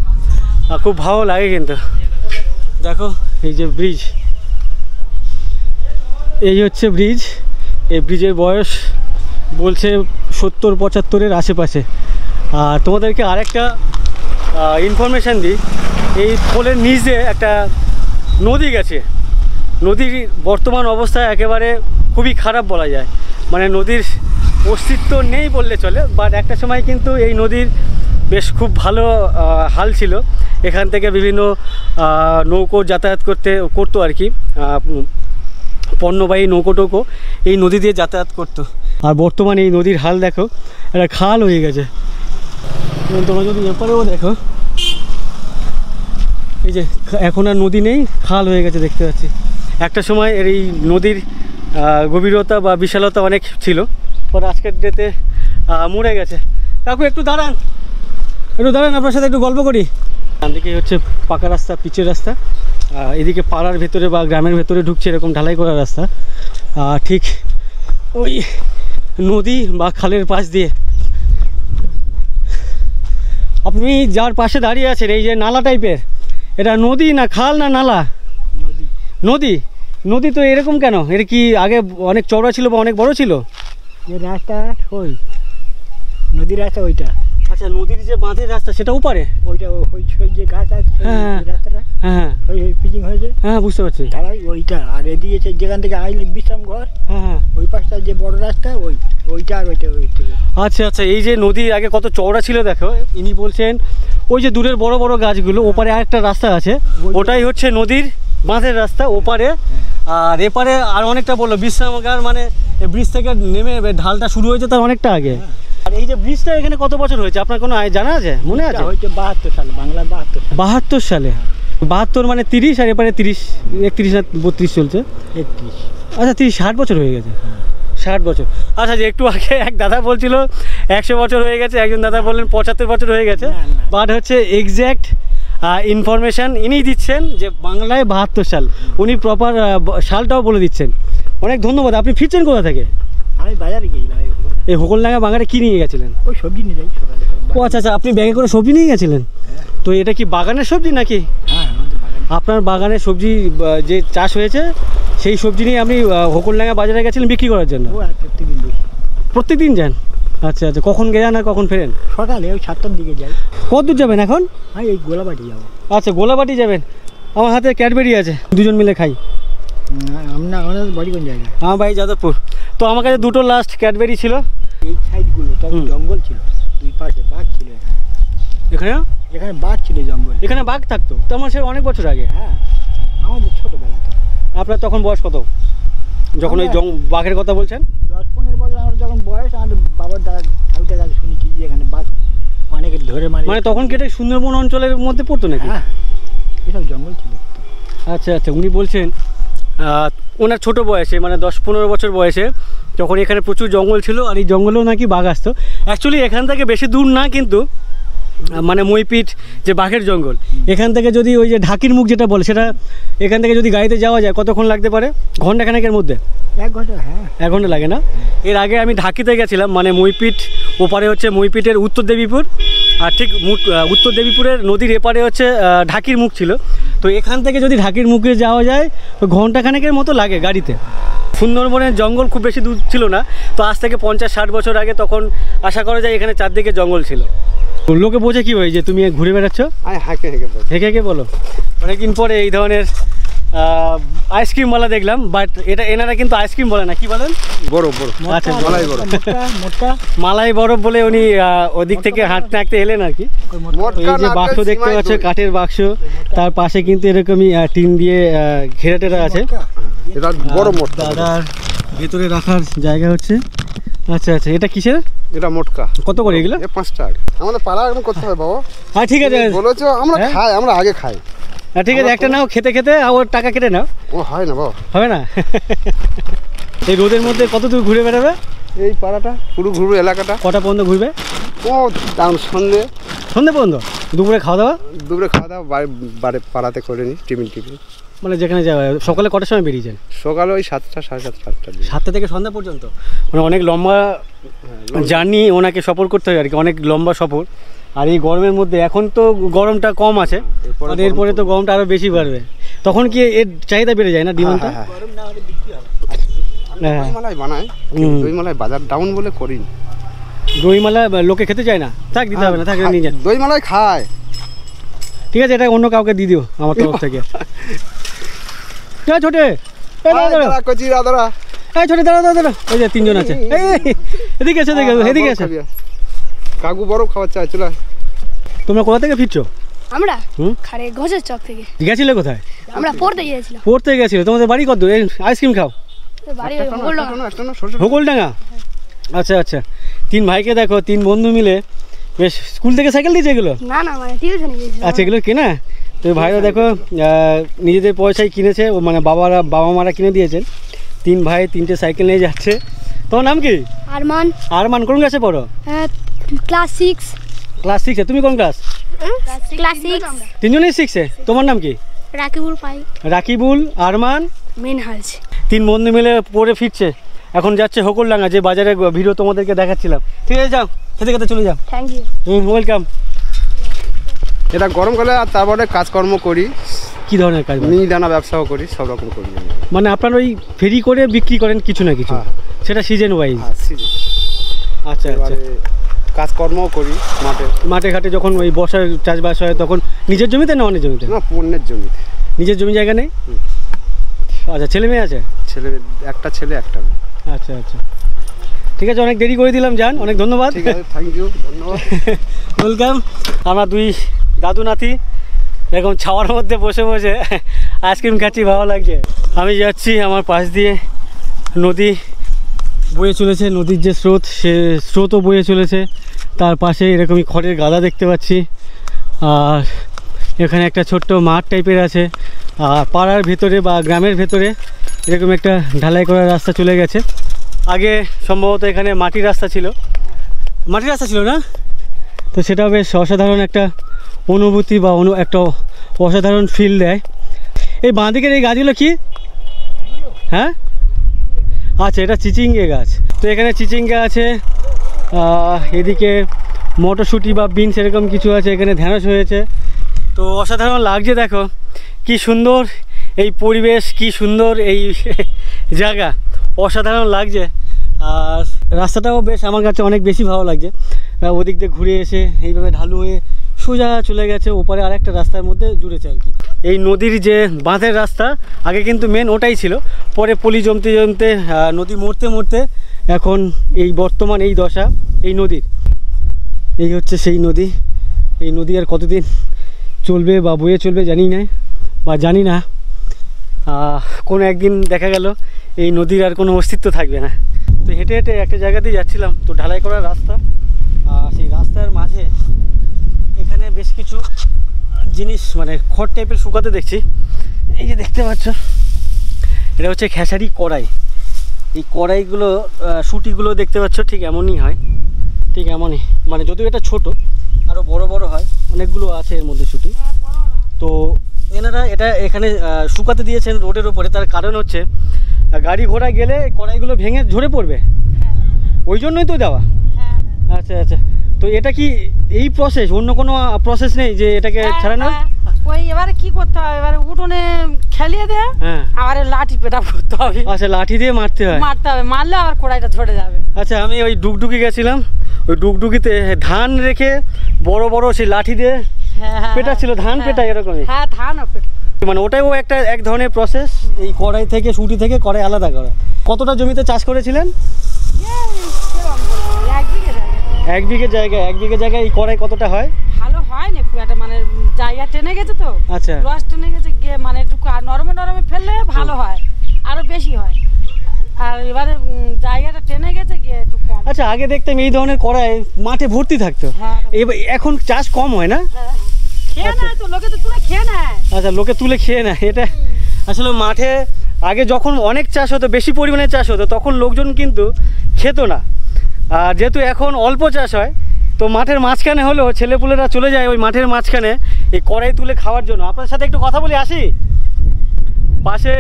খুব ভালো লাগে। কিন্তু দেখো এই যে ব্রিজ, এই হচ্ছে ব্রিজ। এই ব্রিজের বয়স বলছে 70-75-এর আশেপাশে। আর তোমাদেরকে আরেকটা ইনফরমেশান দিই, এই পোলের নিচে একটা নদী গেছে, নদীর বর্তমান অবস্থা একেবারে খুবই খারাপ বলা যায়, মানে নদীর অস্তিত্ব নেই বললে চলে। বাট একটা সময় কিন্তু এই নদীর বেশ খুব ভালো হাল ছিল, এখান থেকে বিভিন্ন নৌকো যাতায়াত করতো আর কি, পণ্যবাহী নৌকো টৌকো এই নদী দিয়ে যাতায়াত করতো। আর বর্তমানে এই নদীর হাল দেখো, একটা খাল হয়ে গেছে। তোমরা যদি এরপরেও দেখো, এই যে এখন আর নদী নেই, খাল হয়ে গেছে দেখতে পাচ্ছি। একটা সময় এর এই নদীর গভীরতা বা বিশালতা অনেক ছিল, পর আজকের ডেতে মরে গেছে। কাকু একটু দাঁড়ান, আপনার সাথে একটু গল্প করি। এদিকে হচ্ছে পাকা রাস্তা, পিচের রাস্তা, এদিকে পাড়ার ভেতরে বা গ্রামের ভেতরে ঢুকছে এরকম ঢালাই করা রাস্তা, ঠিক ওই নদী বা খালের পাশ দিয়ে। আপনি যার পাশে দাঁড়িয়ে আছেন, এই যে নালা টাইপের, এটা নদী না খাল না নালা? নদী। নদী তো এরকম কেন? এটা কি আগে অনেক চওড়া ছিল বা অনেক বড় ছিল?
যে রাস্তা ওই নদীর রাস্তা ওইটা।
আচ্ছা, নদীর যে বাঁধের রাস্তা সেটা ওপারে?
ওইটা ওই যে গাছ আছে রাস্তাটা,
হ্যাঁ
ওই পিচিং হয়েছে।
হ্যাঁ বুঝতে পারছি।
ঢালাই ওইটা, আর এদিকে যেখান থেকে আইলি বিশ্রাম ঘর,
হ্যাঁ
ওই পাশটা যে বড় রাস্তা ওইটা আর ওইটা।
আচ্ছা আচ্ছা, এই যে নদী আগে কত চওড়া ছিল দেখো। ইনি বলছেন ওই যে দূরের বড় বড় গাছগুলো, ওপারে আরেকটা রাস্তা আছে, ওটাই হচ্ছে নদীর বাঁধের রাস্তা ওপারে। আর এপারে আর অনেকটা বললো বিশ্রামাগার, মানে ব্রিজ থেকে নেমে ঢালটা শুরু হয়েছে তার অনেকটা আগে। আর এই যে ব্রিজটা এখানে কত বছর হয়েছে আপনার কোনো জানা আছে, মনে আছে?
হয়েছে 72 সালে, বাংলা
72 সালে। 72 মানে 30, আর এপারে 30, 31 না 32 চলছে।
31।
আচ্ছা 60 বছর হয়ে গেছে। 60 বছর। আচ্ছা, যে একটু আগে এক দাদা বলছিল 100 বছর হয়ে গেছে, একজন দাদা বললেন 75 বছর হয়ে গেছে। বাট হচ্ছে এক্স্যাক্ট ইনফরমেশান ইনি দিচ্ছেন যে বাংলায় 72 সাল, উনি প্রপার সালটাও বলে দিচ্ছেন। অনেক ধন্যবাদ। আপনি ফিরছেন কোথা থেকে?
আমি বাজারে গেছিলাম
এই হোকলডাঙ্গা বাগানে কি নিয়ে গেছিলেন?
ওই সবজি নিয়ে যাই সকালে।
ও আচ্ছা আচ্ছা, আপনি ব্যাগে করে সবজি নিয়ে গেছিলেন? তো এটা কি বাগানের সবজি নাকি?
হ্যাঁ, আমাদের বাগানে।
আপনার বাগানে সবজি যে চাষ হয়েছে সেই সবজি নিয়ে আপনি হোকলডাঙ্গা বাজারে গেছিলেন বিক্রি করার জন্য?
ও প্রত্যেকদিন বসি।
প্রত্যেকদিন যান? আচ্ছা আচ্ছা, কখন যান আর কখন ফেরেন?
সকালে ওই 7টার দিকে যাই।
কত দূর যাবেন এখন?
আমি এই গোলাবাটি যাবো।
আচ্ছা, গোলাবাটি যাবেন। আমার হাতে ক্যাডবেরি আছে, দুজন মিলে খাই।
আমাদের বাড়ি কোন জায়গায়?
আমার বাড়ি যাদবপুর। তো আমার কাছে দুটো লাস্ট ক্যাডবেরি ছিল।
এই সাইডগুলো তখন জঙ্গল ছিল, দুই পাশে বাঘ ছিল।
এখানেও?
এখানে বাঘ ছিল জঙ্গল।
এখানে বাঘ থাকতো? তো আমার সে অনেক বছর আগে।
হ্যাঁ, আমাদের ছোটোবেলাতে।
আপনার তখন বয়স কত যখন ওই বাঘের কথা বলছেন?
10-15 বছর আমার যখন বয়স, আমাদের বাবার ঠাকুরের কাছে শুনেছি যে এখানে বাঘ অনেকে ধরে মানে
তখন কি এটা সুন্দরবন অঞ্চলের মধ্যে পড়তো নাকি?
হ্যাঁ, এসব জঙ্গল ছিল।
আচ্ছা আচ্ছা, উনি বলছেন ওনার ছোটো বয়সে, মানে 10-15 বছর বয়সে, তখন এখানে প্রচুর জঙ্গল ছিল, আর এই জঙ্গলেও নাকি বাঘ আসতো। অ্যাকচুয়ালি এখান থেকে বেশি দূর না, কিন্তু মানে মইপিঠ যে বাঘের জঙ্গল, এখান থেকে যদি ওই যে ঢাকির মুখ যেটা বলে, সেটা এখান থেকে যদি গাড়িতে যাওয়া যায় কতক্ষণ লাগতে পারে? ঘন্টাখানেকের মধ্যে?
1 ঘন্টা। হ্যাঁ,
1 ঘন্টা লাগে না? এর আগে আমি ঢাকিতে গেছিলাম, মানে মইপিঠ ওপারে হচ্ছে মইপিঠের উত্তর দেবীপুর, আর ঠিক উত্তর দেবীপুরের নদীর এপারে হচ্ছে ঢাকির মুখ ছিল। তো এখান থেকে যদি ঢাকির মুখে যাওয়া যায় তো ঘন্টাখানেকের মতো লাগে গাড়িতে। সুন্দরবনের জঙ্গল খুব বেশি দূর ছিল না, তো আজ থেকে 50-60 বছর আগে তখন আশা করা যায় এখানে চারদিকে জঙ্গল ছিল। লোকে বোঝে কি হয় যে তুমি ঘুরে বেড়াচ্ছ?
হেঁকে হেঁকে
হেঁকে হেঁকে বলো। অনেকদিন পরে এই ধরনের আইসক্রিম বলা দেখলাম, বাট এটা এনারা কিন্তু আইসক্রিম বলে না, কি বলেন?
বরফ বরফ।
আচ্ছা,
মোটকা
মালাই বরফ বলে উনি ওদিক থেকে হাঁটতে হাঁটতে এলেন আর কি। এই যে বাক্স দেখতে পাচ্ছ, কাঠের বাক্স, তার পাশে কিন্তু এরকমই টিন দিয়ে ঘেরা টেরা আছে।
এটা বড় মোটকা,
দাদার ভেতরে রাখার জায়গা হচ্ছে। আচ্ছা আচ্ছা, এটা কিসের?
এটা মোটকা।
কত করে এগুলো?
5 টাকা। আমাদের পাড়া এখন করতে হবে বাবা।
হ্যাঁ ঠিক আছে,
বলেছো আমরা খাই, আমরা আগে খাই।
ঠিক আছে, একটা নাও, খেতে খেতে ওর টাকা কেটে নাও।
ও হয় না বাবা,
হবে না? এই রোদের মধ্যে কত দূর ঘুরে বেড়াবে?
এই পাড়াটা পুরো ঘুরবে, এলাকাটা।
কটা পর্যন্ত ঘুরবে?
ও সন্ধে
পর্যন্ত। দুপুরে খাওয়া দাওয়া?
দুপুরে খাওয়া দাওয়া বাড়ি পাড়াতে করে নিই, টিফিন।
মানে যেখানে যাওয়া। সকালে কটার সময় বেরিয়েছেন?
সকালে ওই 7টা, 7:30, 8টা।
7টা থেকে সন্ধ্যা পর্যন্ত, মানে অনেক লম্বা জার্নি ওনাকে সফর করতে হয় আর কি, অনেক লম্বা সফর। আর এই গরমের মধ্যে, এখন তো গরমটা কম আছে, এরপরে তো গরমটা আরও বেশি বাড়বে, তখন কি এর চাহিদা বেড়ে যায় না, ডিমান্ডটা? হ্যাঁ,
দইমালাই বানায়, দইমালাই বাজার ডাউন বলে করি।
দইমালা লোকে খেতে চায় না, থাক দিতে হবে না, থাক নিয়ে যান।
দইমালাই খায়।
ঠিক আছে, এটা অন্য কাউকে দিয়ে দিও আমার তরফ থেকে। ছোটে এই দাঁড়া এই ছোটে দাঁড়া এই যে তিনজন আছে এদিকে আছে এদিকে আছে
কাকু বরফ খাওয়ার চাই চলে
তোমরা কোথা থেকে ফিরছো
আমরা খারে ঘোষের চক থেকে
গেছিলে কোথায়
আমরা পড়তে গিয়েছিলাম
পড়তে গেছিলে তোমাদের বাড়ি কত আইসক্রিম খাও
বাড়ি
হোগলডাঙ্গা আচ্ছা আচ্ছা 3 ভাইকে দেখো 3 বন্ধু মিলে বেশ স্কুল থেকে সাইকেল দিয়েছে এগুলো
না মানে টিউশনে গিয়েছিলাম
আচ্ছা এগুলো কেনা তো ভাইরা দেখো নিজেদের পয়সায় কিনেছে মানে বাবা মারা কিনে দিয়েছেন 3 ভাই 3টে সাইকেল নিয়ে যাচ্ছে তোমার নাম কি আরমান কোন ক্লাসে পড়ো
ক্লাস 6
ক্লাস 6 এ তুমি কোন ক্লাস
ক্লাস 6
তিনজনই 6 এ তোমার নাম কি রাকিবুল আরমান
মিনহাজ
3 বন্ধু মিলে পড়ে ফিরছে এখন যাচ্ছে হোগলডাঙ্গা যে বাজারে ভিডিও তোমাদেরকে দেখাচ্ছিলাম ঠিক আছে যাও খেতে খেতে চলে যাও
থ্যাংক ইউ
ওয়েলকাম
এটা গরমকালে আর তারপরে কাজকর্ম করি
কি ধরনের কাজ
মিহিদানা ব্যবসাও করি সব রকম করি
মানে আপনার ওই ফেরি করে বিক্রি করেন কিছু না কিছু সেটা সিজন ওয়াইজ আচ্ছা আচ্ছা
কাজকর্মও করি
মাঠে ঘাটে যখন ওই বর্ষার চাষবাস হয় তখন নিজের জমিতে না অন্য জমিতে
না পণ্যের জমিতে
নিজের জমি জায়গা নেই আচ্ছা ছেলে মেয়ে আছে
একটা ছেলে একটা মেয়ে
আচ্ছা আচ্ছা ঠিক আছে অনেক দেরি করে দিলাম যান অনেক ধন্যবাদ
ঠিক আছে থ্যাংক ইউ ধন্যবাদ
ওয়েলকাম আমরা 2 দাদু নাতি এরকম ছাওয়ার মধ্যে বসে বসে আইসক্রিম খাচ্ছি ভালো লাগছে আমি যাচ্ছি আমার পাশ দিয়ে নদী বয়ে চলেছে নদীর যে স্রোত সে স্রোতও বয়ে চলেছে তার পাশে এরকমই খড়ের গাদা দেখতে পাচ্ছি আর এখানে একটা ছোট্ট মাঠ টাইপের আছে আর পাড়ার ভেতরে বা গ্রামের ভেতরে এরকম একটা ঢালাই করা রাস্তা চলে গেছে আগে সম্ভবত এখানে মাটির রাস্তা ছিল না তো সেটাও বেশ অসাধারণ একটা অনুভূতি বা একটা অসাধারণ ফিল দেয় এই বাঁদিকের এই গাছগুলো কি হ্যাঁ আচ্ছা এটা চিচিঙ্গে গাছ তো এখানে চিচিঙ্গে আছে এদিকে মটরশুঁটি বা বিনস এরকম কিছু আছে এখানে ঢেঁড়স হয়েছে তো অসাধারণ লাগছে দেখো কি সুন্দর এই পরিবেশ কি সুন্দর এই জায়গা অসাধারণ লাগছে আর রাস্তাটাও বেশ আমার কাছে অনেক বেশি ভালো লাগছে ওদিক দিয়ে ঘুরে এসে এইভাবে ঢালু হয়ে সোজা চলে গেছে ওপারে আরেকটা রাস্তার মধ্যে জুড়েছে আর কি এই নদীর যে বাঁধের রাস্তা আগে কিন্তু মেন ওটাই ছিল পরে পলি জমতে জমতে নদী মরতে এখন এই বর্তমান এই দশা এই নদীর এই হচ্ছে সেই নদী এই নদী আর কতদিন চলবে বা বয়ে চলবে জানি না কোনো একদিন দেখা গেল এই নদীর আর কোনো অস্তিত্ব থাকবে না তো হেঁটে হেঁটে একটা জায়গাতেই যাচ্ছিলাম তো ঢালাই করা রাস্তা সেই রাস্তার মাঝে এখানে বেশ কিছু জিনিস মানে খড় টাইপের শুকাতে দেখছি এই যে দেখতে পাচ্ছ এটা হচ্ছে খেসারি কড়াই এই কড়াইগুলো সুটিগুলো দেখতে পাচ্ছ ঠিক এমনই হয় ঠিক এমনই মানে যদিও এটা ছোট আরও বড় হয় অনেকগুলো আছে এর মধ্যে সুটি তো এনারা এটা এখানে শুকাতে দিয়েছেন রোডের ওপরে তার কারণ হচ্ছে গাড়ি ঘোড়া গেলে কড়াইগুলো ভেঙে ঝরে পড়বে ওই জন্যই তো দেওয়া আচ্ছা আচ্ছা তো এটা কি এই প্রসেস অন্য কোনো প্রসেস নেই যে এটাকে ছাড়ানো
ওই এবারে কি করতে হবে এবারে উঠোনে খেলিয়ে দেয় আবার লাঠি পেটা করতে হবে
আচ্ছা লাঠি দিয়ে মারতে হবে
মারলে আবার কড়াইটা ঝরে যাবে
আচ্ছা আমি ওই ডুগডুগি গেছিলাম ওই ডুগডুগিতে ধান রেখে বড় সেই লাঠি দিয়ে পেটা ছিল ধান পেটা এরকমই
ধান
মানে ওটাও এক ধরনের প্রসেস এই কড়াই থেকে সুটি থেকে কড়াই আলাদা করা কতটা জমিতে চাষ করেছিলেন 1 বিঘে জায়গায় এই কড়াই কতটা হয়
ভালো হয় না খুব একটা মানে জায়গা টেনে গেছে তো
আচ্ছা
রস টেনে গেছে মানে একটু নরমে ফেললে ভালো হয় আরো বেশি হয় আর এবারে জায়গাটা টেনে গেছে গিয়ে একটু কম
আচ্ছা আগে দেখতাম এই ধরনের কড়াই মাঠে ভর্তি থাকতো এখন চাষ কম হয় না
খেয়ে নেয় তো লোকে তো তুলে খেয়ে নেয়
আচ্ছা লোকে তুলে খেয়ে নেয় এটা আসলে মাঠে আগে যখন অনেক চাষ হতো বেশি পরিমাণে চাষ হতো তখন লোকজন কিন্তু খেত না আর যেহেতু এখন অল্প চাষ হয় তো মাঠের মাঝখানে হলেও ছেলেপুলেরা চলে যায় ওই মাঠের মাঝখানে এই কড়াই তুলে খাওয়ার জন্য আপনার সাথে একটু কথা বলে আসি পাশে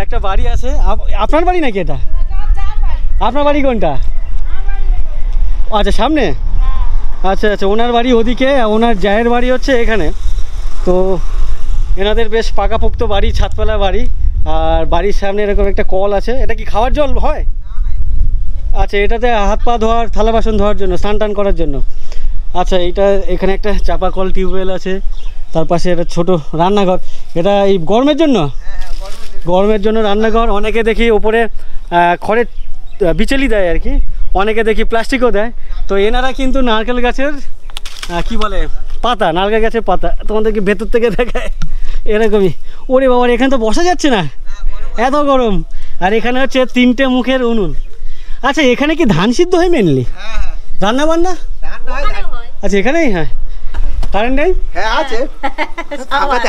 একটা বাড়ি আছে আপনার বাড়ি নাকি এটা আপনার বাড়ি কোনটা আচ্ছা সামনে আচ্ছা আচ্ছা ওনার বাড়ি ওদিকে ওনার জায়ের বাড়ি হচ্ছে এখানে তো এনাদের বেশ পাকাপোক্ত বাড়ি ছাদতলা বাড়ি আর বাড়ির সামনে এরকম একটা কল আছে এটা কি খাওয়ার জল হয় আচ্ছা এটাতে হাত পা ধোয়ার থালা বাসন ধোয়ার জন্য স্নান টান করার জন্য আচ্ছা, এইটা এখানে একটা চাপা কল টিউবওয়েল আছে, তার পাশে একটা ছোট রান্নাঘর। এটা এই গরমের জন্য, গরমের জন্য রান্নাঘর। অনেকে দেখি ওপরে খড়ের বিচেলি দেয় আর কি, অনেকে দেখি প্লাস্টিকও দেয়। তো এনারা কিন্তু নারকেল গাছের কি বলে পাতা, নারকেল গাছের পাতা তোমাদেরকে ভেতর থেকে দেখায় এরকমই। ওরে বাবা, এখানে তো বসা যাচ্ছে না, এত গরম। আর এখানে হচ্ছে 3টে মুখের উনুন। আচ্ছা, এখানে কি ধান সিদ্ধ হয় মেনলি? রান্না বান্না? আচ্ছা, এখানেই হয়। কারেন্ট নেই?
হ্যাঁ আছে,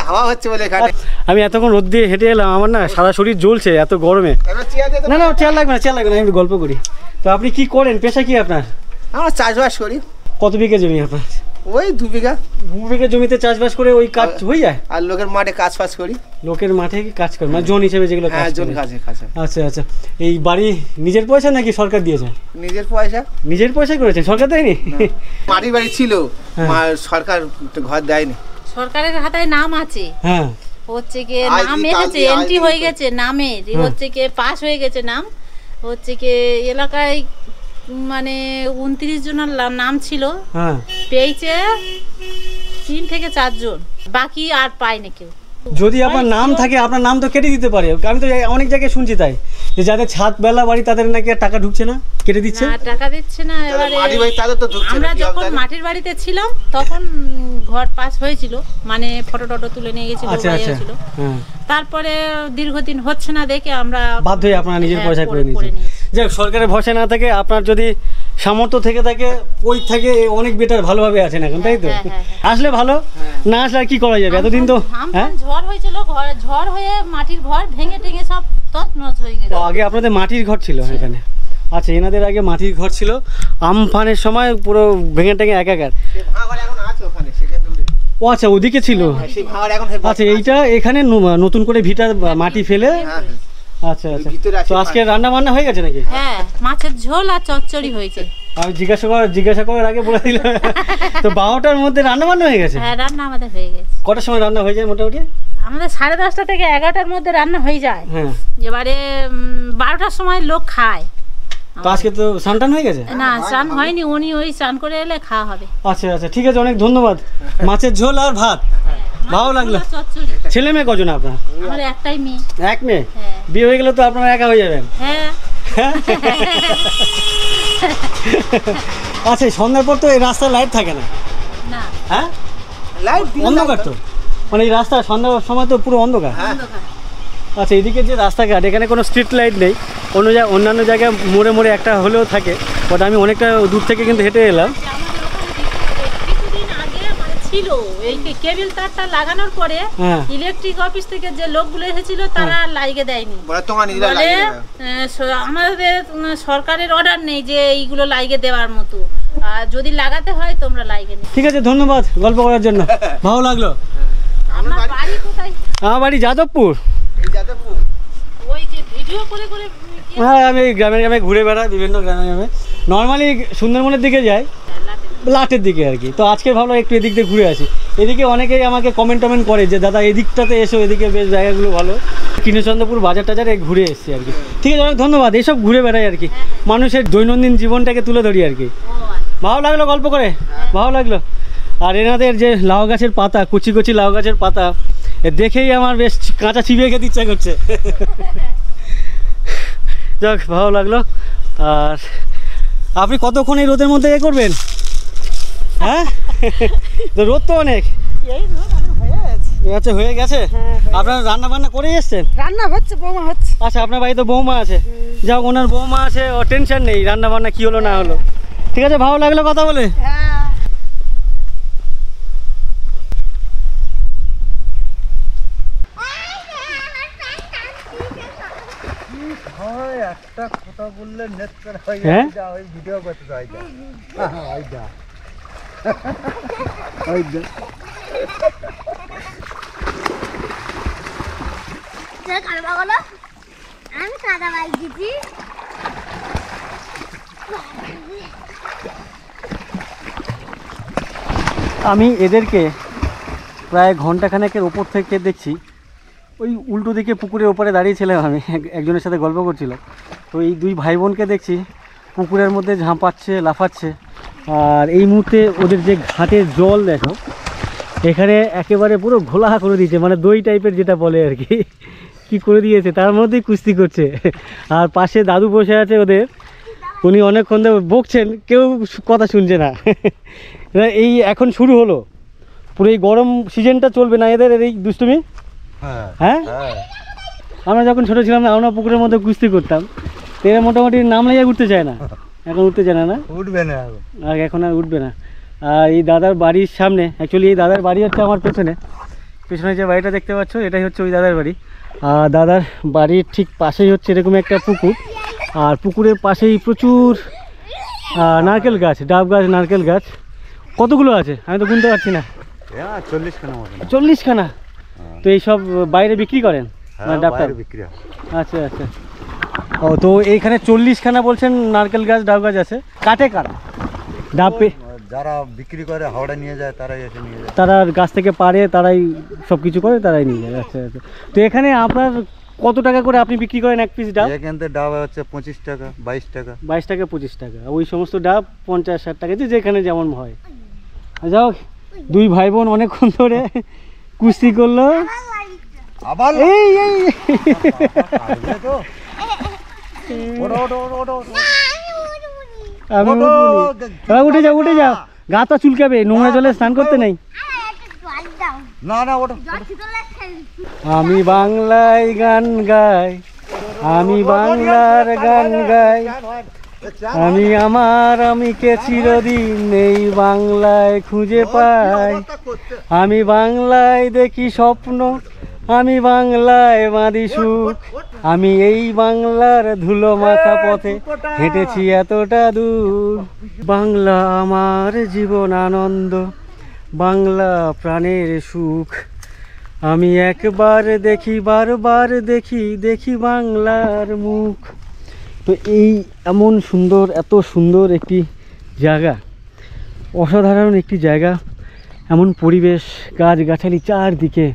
হাওয়া হচ্ছে বলে এখানে।
আমি এতক্ষণ রোদ দিয়ে হেঁটে এলাম, আমার না সারা শরীর জ্বলছে এত গরমে। না না, চেয়ার লাগবে না, চেয়ার লাগবে না, আমি একটু গল্প করি। তো আপনি কি করেন, পেশা কি আপনার?
আমরা চাষবাস করি।
কত বিঘা জমি আপনার?
ওই 2 বিঘা।
2 বিঘা জমিতে চাষবাস করে ওই কাজ হয়ে যায়?
আর লোকের মাঠে কাজ ফাজ করি।
লোকের মাঠে কি কাজ করে, মানে জোন হিসেবে যেগুলো কাজ
হ্যাঁ, জোন
করে?
কাজে।
আচ্ছা আচ্ছা। এই বাড়ি নিজের পয়সা নাকি সরকার দিয়েছে?
নিজের পয়সা।
নিজের পয়সা করেছেন, সরকার দেয়নি?
মাটির বাড়ি ছিল, সরকার ঘর দেয়নি।
সরকারের হাতায় নাম আছে,
হ্যাঁ,
হচ্ছে কি নাম এসেছে, এন্ট্রি হয়ে গেছে নামের, হচ্ছে কি পাস হয়ে গেছে নাম, হচ্ছে কি এলাকায় মানে 29 জনের নাম ছিল,
হ্যাঁ।
পেয়েছে 3 থেকে 4 জন, বাকি আর পায়নি কেউ।
যদি আপনার নাম থাকে, আপনার নাম তো কেটে দিতে পারে। আমি তো অনেক জায়গায় শুনছি তাই, যে যাদের ছাদ বেলা বাড়ি তাদের নাকি আর টাকা ঢুকছে না, কেটে দিচ্ছে।
না, টাকা দিচ্ছে না। এবারে
মাটির বাড়ি তাদের তো ঢুকছে না।
আমরা যখন মাটির বাড়িতে ছিলাম তখন ঘর পাস হয়েছিল, মানে ফটো টটো তুলে নিয়ে গেছিল,
আচ্ছা আচ্ছা, হ্যাঁ।
তারপরে দীর্ঘদিন হচ্ছে না দেখে আমরা
বাধ্য হয়ে আপনারা নিজের পয়সা করে নিয়েছেন।
নিয়েছি।
যাই হোক, সরকারের ভরসা না থাকে, আপনার যদি সামর্থ্য থেকে থাকে, ওই থেকে অনেক বেটার, ভালোভাবে আছেন এখন, তাই তো? আসলে ভালো, না আসলে আর কি করা যাবে? এতদিন তো হ্যাঁ,
ঝড় হয়েছিল, ঝড় হয়ে মাটির ঘর ভেঙে টেঙে সব তছনছ হয়ে গেছে।
আগে আপনাদের মাটির ঘর ছিল এখানে? আচ্ছা, এনাদের আগে মাটির ঘর ছিল, আমফানের সময় পুরো ভেঙে টেঙে একাকার। ও আচ্ছা, ওদিকে ছিল। আচ্ছা, এইটা এখানে নতুন করে ভিটার মাটি ফেলে। আচ্ছা আচ্ছা। তো আজকে রান্না বান্না হয়ে গেছে নাকি?
হ্যাঁ, মাছের ঝোল আর চচ্চড়ি হয়েছে।
আমি জিজ্ঞাসা করার আগে বলে দিলাম। তো 12টার মধ্যে রান্না বান্না হয়ে গেছে?
হ্যাঁ, রান্না আমাদের হয়ে গেছে।
কটার সময় রান্না হয়ে যায় মোটামুটি?
আমাদের 10:30 থেকে 11টার মধ্যে রান্না হয়ে যায়।
হ্যাঁ।
এবারে 12টার সময় লোক খায়।
তো আজকে তো স্নান হয়ে গেছে?
না, স্নান হয়নি, উনি ওই স্নান করে এলে খাওয়া হবে।
আচ্ছা আচ্ছা, ঠিক আছে, অনেক ধন্যবাদ। মাছের ঝোল আর ভাত, ভালো লাগলো।
চচ্চড়ি।
ছেলে মেয়ে কজন আপনার?
আমার একটাই মেয়ে।
এক মেয়ে?
হ্যাঁ।
বিয়ে হয়ে গেলে তো আপনারা একা হয়ে যাবেন।
হ্যাঁ।
আচ্ছা, সন্ধ্যার পর তো এই রাস্তায় লাইট থাকে না?
না।
হ্যাঁ,
লাইট
অন্ধকার তো, মানে এই রাস্তা সন্ধ্যার সময় তো পুরো অন্ধকার। আচ্ছা, এদিকে যে রাস্তাঘাট, এখানে কোনো স্ট্রিট লাইট নেই। অন্যান্য জায়গায় মোড়ে মোড়ে একটা হলেও থাকে, বাট আমি অনেকটা দূর থেকে কিন্তু হেঁটে এলাম।
কিছুদিন আগে মানে ছিল, এই কেবল তারটা লাগানোর পরে ইলেকট্রিক অফিস থেকে যে লোকগুলো এসেছিল তারা লাগিয়ে দেয়নি। বলে আমাদের সরকারের অর্ডার নেই যে এইগুলো লাগিয়ে দেওয়ার মতো, আর যদি লাগাতে হয় তোমরা লাগিয়ে নিও।
ঠিক আছে, ধন্যবাদ গল্প করার জন্য, ভালো লাগলো।
আমার বাড়ি কোথায়?
আমার বাড়ি যাদবপুর।
ওই যে ভিডিও করে করে।
হ্যাঁ, আমি গ্রামে গ্রামে ঘুরে বেড়াই, বিভিন্ন গ্রামে গ্রামে। নর্মালি সুন্দরবনের দিকে যাই, লাটের দিকে আর কি। তো আজকে ভাবলাম একটু এদিক দিয়ে ঘুরে আসি। এদিকে অনেকেই আমাকে কমেন্ট করে যে দাদা এদিকটাতে এসো, এদিকে বেশ জায়গাগুলো ভালো। কৃষ্ণচন্দ্রপুর বাজার টাজারে ঘুরে এসেছি আর কি। ঠিক আছে, অনেক ধন্যবাদ। এইসব ঘুরে বেড়াই আর কি, মানুষের দৈনন্দিন জীবনটাকে তুলে ধরি আর কি। ভালো লাগলো গল্প করে, ভালো লাগলো। আর এনাদের যে লাউ গাছের পাতা, কুচি কুচি লাউ গাছের পাতা, দেখেই আমার বেশ কাঁচা চিবিয়ে খেতে ইচ্ছা করছে। যাক, ভালো লাগলো। আর আপনি কতক্ষণ এই রোদের মধ্যে করবেন? হ্যাঁ, তো রোদ তো অনেক। আচ্ছা, হয়ে গেছে। আপনার রান্না বান্না করে এসছেন?
রান্না হচ্ছে, বৌমা হচ্ছে।
আচ্ছা, আপনার বাড়িতে বৌমা আছে? যাও, ওনার বৌমা আছে, ও টেনশন নেই রান্না বান্না কি হলো না হলো। ঠিক আছে, ভালো লাগলো কথা বলে।
একটা কথা বললে নেট করে হয়ে
হ্যাঁ,
যায়, ওই ভিডিও করতে হয় যা ওই যা
আমি সাদা বাইক দিচ্ছি।
আমি এদেরকে প্রায় ঘন্টাখানেকের ওপর থেকে দেখছি। ওই উল্টো দিকে পুকুরের ওপরে দাঁড়িয়েছিলাম আমি, একজনের সাথে গল্প করছিলাম। তো এই দুই ভাই বোনকে দেখছি পুকুরের মধ্যে ঝাঁপাচ্ছে, লাফাচ্ছে। আর এই মুহূর্তে ওদের যে ঘাটের জল দেখো, এখানে একেবারে পুরো ঘোলা করে দিয়েছে, মানে দই টাইপের যেটা বলে আর কি, কি করে দিয়েছে, তার মধ্যেই কুস্তি করছে। আর পাশে দাদু বসে আছে ওদের, উনি অনেকক্ষণ ধরে বকছেন, কেউ কথা শুনছে না। এই এখন শুরু হলো, পুরো এই গরম সিজনটা চলবে না এদের এই দুষ্টুমি। হ্যাঁ, আমরা যখন ছোটো ছিলাম আমরা পুকুরের মধ্যে কুস্তি করতাম, এরা মোটামুটি নাম লাগিয়ে উঠতে চায় না, এখন উঠতে চায় না, উঠবে না আর এখন আর উঠবে না। আর এই দাদার বাড়ির সামনে, অ্যাকচুয়ালি এই দাদার বাড়ি হচ্ছে আমার পেছনে যে বাড়িটা দেখতে পাচ্ছ, এটাই হচ্ছে ওই দাদার বাড়ি। আর দাদার বাড়ির ঠিক পাশেই হচ্ছে এরকম একটা পুকুর, আর পুকুরের পাশেই প্রচুর নারকেল গাছ, ডাব গাছ, নারকেল গাছ। কতগুলো আছে আমি তো গুনতে পারছি না। 40খানা। তো এইসব বাইরে বিক্রি করেন ডাবটা? আচ্ছা আচ্ছা। ও, তো এইখানে 40খানা বলছেন নারকেল গাছ, ডাব গাছ আছে। কাটে কারা ডাব?
যারা বিক্রি করে হাওড়া নিয়ে যায়, তারাই এসে নিয়ে যায়।
তারা গাছ থেকে পারে, তারাই সব কিছু করে, তারাই নিয়ে যায়। আচ্ছা আচ্ছা। তো এখানে আপনার কত টাকা করে আপনি বিক্রি করেন এক পিস ডাব?
এখান থেকে ডাব হচ্ছে 25 টাকা, 22 টাকা।
22 টাকা, 25 টাকা। ওই সমস্ত ডাব 50-60 টাকা, যেখানে যেমন হয়। যাও, দুই ভাই বোন অনেকক্ষণ ধরে কুস্তি করলো।
আবার
এই এই আমি উঠে যাও, উঠে যাও, গা তো চুলকাবে, নোংরা জলে স্নান করতে নেই।
না না, ওটা
আমি বাংলায় গান গাই, আমি বাংলার গান গাই, আমি আমার আমিকে চিরদিন এই বাংলায় খুঁজে পাই, আমি বাংলায় দেখি স্বপ্ন, আমি বাংলায় বাঁধি সুখ, আমি এই বাংলার ধুলো মাখা পথে হেঁটেছি এতটা দূর। বাংলা আমার জীবন আনন্দ, বাংলা প্রাণের সুখ, আমি একবার দেখি, বারবার দেখি, দেখি বাংলার মুখ। তো এই এমন সুন্দর, এত সুন্দর একটি জায়গা, অসাধারণ একটি জায়গা, এমন পরিবেশ, গাছগাছালি চারদিকে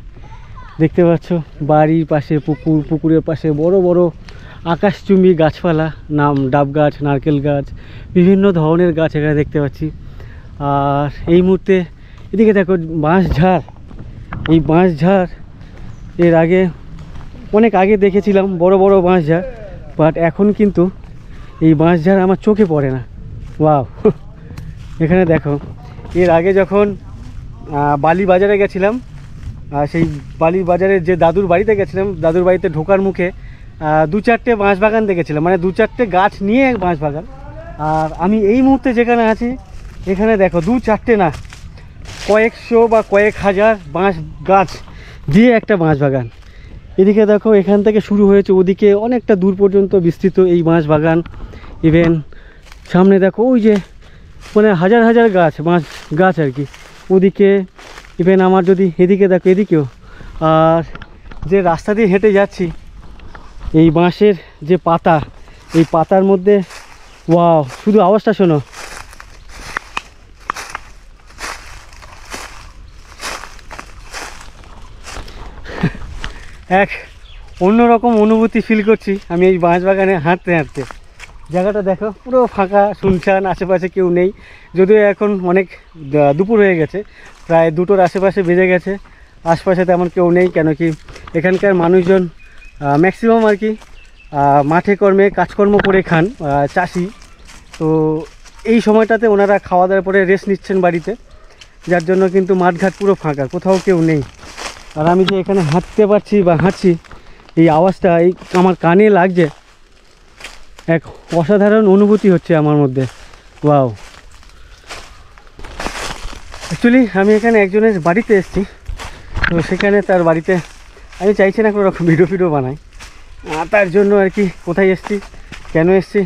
দেখতে পাচ্ছ, বাড়ির পাশে পুকুর, পুকুরের পাশে বড় বড় আকাশচুম্বী গাছপালা, নাম ডাব গাছ, নারকেল গাছ, বিভিন্ন ধরনের গাছ এখানে দেখতে পাচ্ছি। আর এই মুহূর্তে এদিকে দেখো বাঁশঝাড়, এই বাঁশঝাড় এর আগে অনেক আগে দেখেছিলাম বড় বড় বাঁশঝাড়, বাট এখন কিন্তু এই বাঁশঝাড় আমার চোখে পড়ে না। ওয়াও, এখানে দেখো, এর আগে যখন বালি বাজারে গেছিলাম, সেই বালি বাজারের যে দাদুর বাড়িতে গেছিলাম, দাদুর বাড়িতে ঢোকার মুখে 2-4টে বাঁশবাগান দেখেছিলাম, মানে 2-4টে গাছ নিয়ে এক বাঁশবাগান। আর আমি এই মুহূর্তে যেখানে আছি, এখানে দেখো 2-4টে না, কয়েকশো বা কয়েক হাজার বাঁশ গাছ দিয়ে একটা বাঁশবাগান। এদিকে দেখো, এখান থেকে শুরু হয়েছে, ওদিকে অনেকটা দূর পর্যন্ত বিস্তৃত এই বাঁশবাগান। ইভেন সামনে দেখো ওই যে মানে হাজার হাজার গাছ, বাঁশ গাছ আর কি, ওদিকে। ইভেন আমার যদি এদিকে দেখো, এদিকেও। আর যে রাস্তা দিয়ে হেঁটে যাচ্ছি, এই বাঁশের যে পাতা, এই পাতার মধ্যে ওয়াও, শুধু আওয়াজটা শোনো, এক অন্যরকম অনুভূতি ফিল করছি আমি এই বাঁশবাগানে হাঁটতে হাঁটতে। জায়গাটা দেখো পুরো ফাঁকা, শুনশান, আশেপাশে কেউ নেই, যদিও এখন অনেক দুপুর হয়ে গেছে, প্রায় 2টোর আশেপাশে বেজে গেছে। আশপাশে তেমন কেউ নেই, কেন কি এখানকার মানুষজন ম্যাক্সিমাম আর কি মাঠে কর্মে কাজকর্ম করে খান, চাষি। তো এই সময়টাতে ওনারা খাওয়া দাওয়ার পরে রেস্ট নিচ্ছেন বাড়িতে, যার জন্য কিন্তু মাঠঘাট পুরো ফাঁকা, কোথাও কেউ নেই। আর আমি যে এখানে হাঁটতে পারছি বা হাঁটছি, এই আওয়াজটা এই আমার কানে লাগছে, এক অসাধারণ অনুভূতি হচ্ছে আমার মধ্যে। ওয়াও, অ্যাকচুয়ালি আমি এখানে একজনের বাড়িতে এসেছি, তো সেখানে তার বাড়িতে আমি চাইছি না কোনো রকম ভিডিও ফিডিও বানাই, তার জন্য আর কি কোথায় এসেছি, কেন এসেছি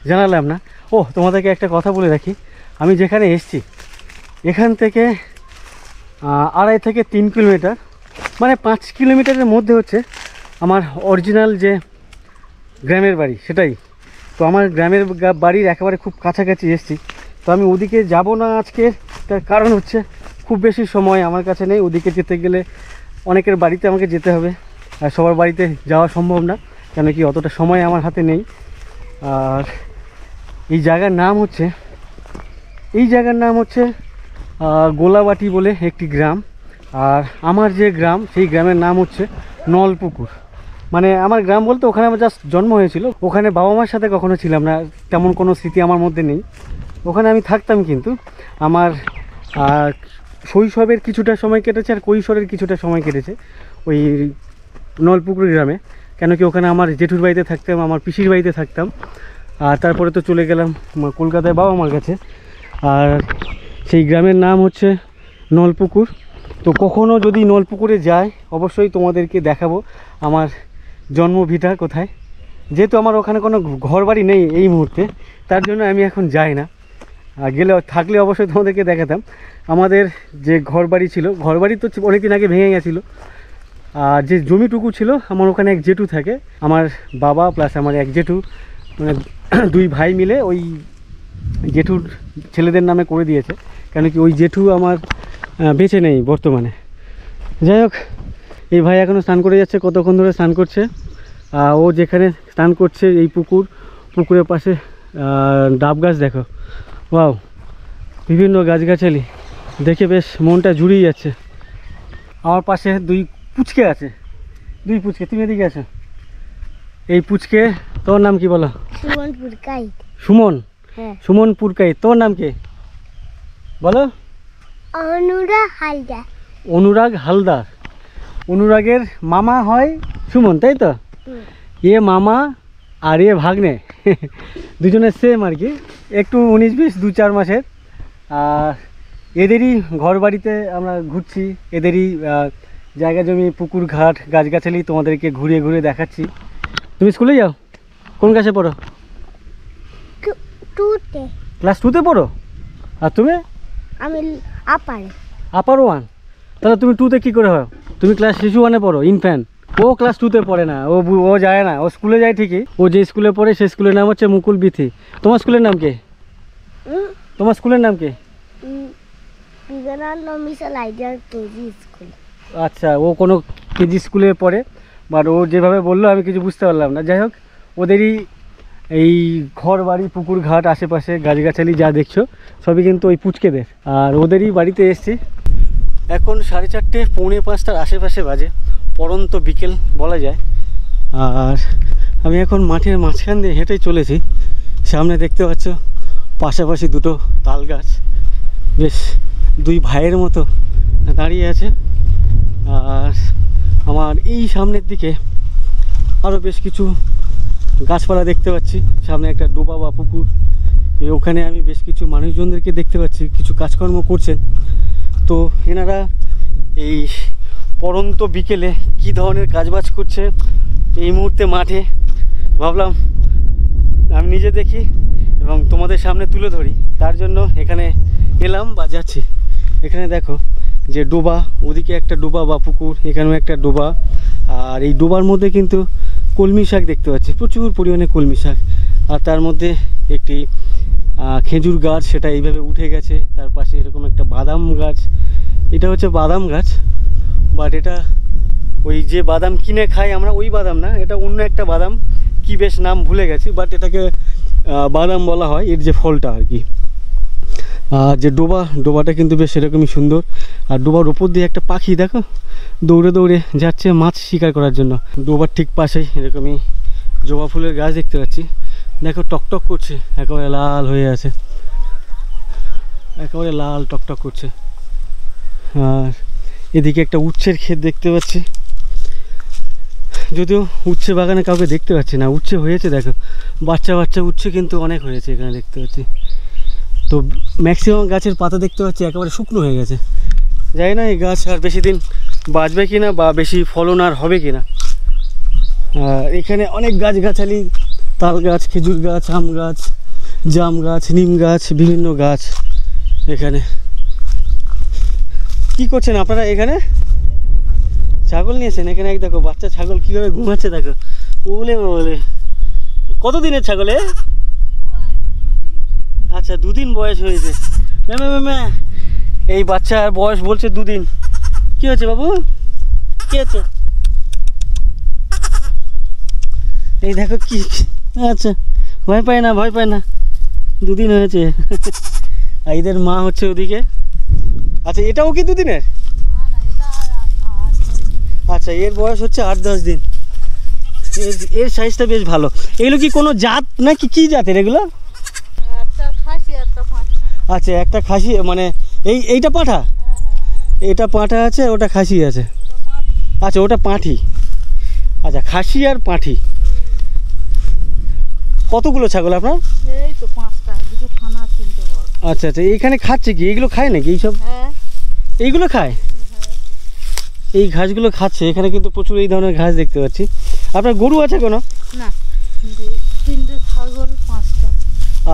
জানালাম না। ও, তোমাদেরকে একটা কথা বলে রাখি, আমি যেখানে এসেছি এখান থেকে 2.5 থেকে 3 কিলোমিটার, মানে 5 কিলোমিটারের মধ্যে হচ্ছে আমার অরিজিনাল যে গ্রামের বাড়ি, সেটাই। তো আমার গ্রামের বাড়ির একেবারে খুব কাছাকাছি এসেছি। তো আমি ওদিকে যাব না আজকে, তার কারণ হচ্ছে খুব বেশি সময় আমার কাছে নেই। ওদিকে যেতে গেলে অনেকের বাড়িতে আমাকে যেতে হবে, আর সবার বাড়িতে যাওয়া সম্ভব না, কেন কি অতটা সময় আমার হাতে নেই। আর এই জায়গার নাম হচ্ছে এই জায়গার নাম হচ্ছে গোলাবাটি বলে একটি গ্রাম। আর আমার যে গ্রাম সেই গ্রামের নাম হচ্ছে নলপুকুর। মানে আমার গ্রাম বলতে ওখানে আমার জাস্ট জন্ম হয়েছিল, ওখানে বাবা মার সাথে কখনো ছিলাম না, তেমন কোনো স্মৃতি আমার মধ্যে নেই। ওখানে আমি থাকতাম, কিন্তু আমার শৈশবের কিছুটা সময় কেটেছে আর কৈশোরের কিছুটা সময় কেটেছে ওই নলপুকুর গ্রামে। কেন কি ওখানে আমার জেঠুর বাড়িতে থাকতাম, আমার পিসির বাড়িতে থাকতাম। আর তারপরে তো চলে গেলাম কলকাতায় বাবা মার কাছে। আর সেই গ্রামের নাম হচ্ছে নলপুকুর। তো কখনো যদি নলপুকুরে যাই অবশ্যই তোমাদেরকে দেখাবো আমার জন্মভিটা কোথায়। যেহেতু আমার ওখানে কোনো ঘর বাড়ি নেই এই মুহূর্তে, তার জন্য আমি এখন যাই না। গেলে থাকলে অবশ্যই তোমাদেরকে দেখাতাম। আমাদের যে ঘর বাড়ি ছিল, ঘর বাড়ি তো অনেকদিন আগে ভেঙে গেছিলো। আর যে জমিটুকু ছিল, আমার ওখানে এক জেঠু থাকে, আমার বাবা প্লাস আমার এক জেঠু, মানে দুই ভাই মিলে ওই জেঠুর ছেলেদের নামে করে দিয়েছে। কেন কি ওই জেঠু আমার বেঁচে নেই বর্তমানে। যাই হোক, এই ভাই এখনও স্নান করে যাচ্ছে, কতক্ষণ ধরে স্নান করছে। ও যেখানে স্নান করছে এই পুকুরের পাশে ডাব গাছ দেখো, ওয়াও, বিভিন্ন গাছগাছালি দেখে বেশ মনটা জুড়িয়ে যাচ্ছে। আমার পাশে দুই পুচকে আছে, দুই পুচকে, তুমি এদিকে আছো। এই পুচকে, তোর নাম কি বলো?
সুমন পুরকাইত।
সুমন?
হ্যাঁ।
সুমন পুরকাইত। তোর নাম কি বলো?
অনুরাগ হালদার।
অনুরাগ হালদার। অনুরাগের মামা হয় সুমন, তাই তো? এ মামা আর এ ভাগ্নে, দুজনের সেম আর কি, একটু 19-20 2-4 মাসের। আর এদেরই ঘর বাড়িতে আমরা ঘুরছি, এদেরই জায়গা জমি, পুকুর ঘাট, গাছগাছালি তোমাদেরকে ঘুরিয়ে ঘুরিয়ে দেখাচ্ছি। তুমি স্কুলে যাও? কোন ক্লাসে পড়ো?
2তে।
ক্লাস 2তে পড়ো? আর তুমি?
আমি আপারে।
আপার 1? তাহলে তুমি 2তে কী করে হয়? তুমি ক্লাস শিশু 1-এ পড়ো, ইনফ্যান্ট। ও ক্লাস 2তে পড়ে না, ও যায় না, ও স্কুলে যায় ঠিকই। ও যে স্কুলে পড়ে সেই স্কুলের নাম হচ্ছে মুকুল বিথি। তোমার স্কুলের নাম কি? তোমার স্কুলের নাম কি?
Vivekananda mission ideal KG school.
আচ্ছা, ও কোনো কেজি স্কুলে পড়ে, বাট ও যেভাবে বললো আমি কিছু বুঝতে পারলাম না। যাই হোক, ওদেরই এই ঘর বাড়ি, পুকুর ঘাট, আশেপাশে গাছগাছালি যা দেখছো সবই কিন্তু ওই পুচকেদের। আর ওদেরই বাড়িতে এসছি। এখন 4:30 পৌনে 5টার আশেপাশে বাজে, পড়ন্ত বিকেল বলা যায়। আর আমি এখন মাঠের মাঝখান দিয়ে হেঁটেই চলেছি। সামনে দেখতে পাচ্ছ পাশাপাশি দুটো তাল গাছ, বেশ দুই ভাইয়ের মতো দাঁড়িয়ে আছে। আর আমার এই সামনের দিকে আরও বেশ কিছু গাছপালা দেখতে পাচ্ছি। সামনে একটা ডোবা বা পুকুর, ওখানে আমি বেশ কিছু মানুষজনদেরকে দেখতে পাচ্ছি, কিছু কাজকর্ম করছেন। তো এনারা এই পড়ন্ত বিকেলে কি ধরনের কাজবাজ করছে এই মুহূর্তে মাঠে, ভাবলাম আমি নিজে দেখি এবং তোমাদের সামনে তুলে ধরি, তার জন্য এখানে এলাম বা যাচ্ছি। এখানে দেখো যে ডোবা, ওদিকে একটা ডোবা বা পুকুর, এখানেও একটা ডোবা। আর এই ডোবার মধ্যে কিন্তু কলমি শাক দেখতে পাচ্ছি, প্রচুর পরিমাণে কলমি শাক। আর তার মধ্যে একটি খেজুর গাছ, সেটা এইভাবে উঠে গেছে। তার পাশে এরকম একটা বাদাম গাছ, এটা হচ্ছে বাদাম গাছ, বাট এটা ওই যে বাদাম কিনে খাই আমরা ওই বাদাম না, এটা অন্য একটা বাদাম, কি বেশ নাম ভুলে গেছি, বাট এটাকে বাদাম বলা হয়, এর যে ফলটা আর কি। আর যে ডোবাটা কিন্তু বেশ সেরকমই সুন্দর। আর ডোবার উপর দিয়ে একটা পাখি দেখো দৌড়ে দৌড়ে যাচ্ছে মাছ শিকার করার জন্য। ডোবার ঠিক পাশেই এরকমই জবা ফুলের গাছ দেখতে পাচ্ছি, দেখো টকটক করছে, একেবারে লাল হয়ে আছে, একেবারে লাল টকটক করছে। আর এদিকে একটা উচ্ছের ক্ষেত দেখতে পাচ্ছি, যদিও উচ্ছে বাগানে কাউকে দেখতে পাচ্ছি না। উচ্ছে হয়েছে দেখো, বাচ্চা বাচ্চা উচ্ছে কিন্তু অনেক হয়েছে এখানে দেখতে পাচ্ছি। তো ম্যাক্সিমাম গাছের পাতা দেখতে পাচ্ছি একেবারে শুকনো হয়ে গেছে। জানি না এই গাছ আর বেশি দিন বাঁচবে কিনা বা বেশি ফলন আর হবে কিনা। এখানে অনেক গাছগাছালি, তাল গাছ, খেজুর গাছ, আম গাছ, জাম গাছ, নিম গাছ, বিভিন্ন গাছ। এখানে কি করছেন আপনারা? এখানে ছাগল নিয়েছেন? এখানে এক দেখো বাচ্চা ছাগল কীভাবে ঘুমাচ্ছে দেখো, বলে বলে। কত দিনের ছাগলে? আচ্ছা, 2 দিন বয়স হয়েছে। ম্যা এই বাচ্চার বয়স বলছে 2 দিন। কি হয়েছে বাবু, কি হয়েছে? এই দেখো কি, আচ্ছা ভয় পায় না, ভয় পায় না, 2 দিন হয়েছে। আর এদের মা হচ্ছে ওদিকে। আচ্ছা এটাও কি দুদিনের? আচ্ছা এর বয়স হচ্ছে 8-10 দিন। এর সাইজটা বেশ ভালো। এগুলো কি কোনো জাত নাকি কি জাতের এগুলো? আচ্ছা একটা খাসি, মানে এইটা পাঁঠা, এটা পাঁঠা আছে, ওটা খাসি আছে। আচ্ছা ওটা পাঁঠি। আচ্ছা খাসি আর পাঁঠি। কতগুলো ছাগল আপনার?
এই তো 5টা, দুটো থানা 3টে বড়।
আচ্ছা আচ্ছা এইখানে খাচ্ছে কি? এইগুলো খায় নাকি এইসব?
হ্যাঁ
এইগুলো খায়। এই ঘাসগুলো খাচ্ছে। এখানে কিন্তু প্রচুর এই ধরনের ঘাস দেখতে পাচ্ছি। আপনার গরু আছে কোনো?
না, 3টে ছাগল 5টা।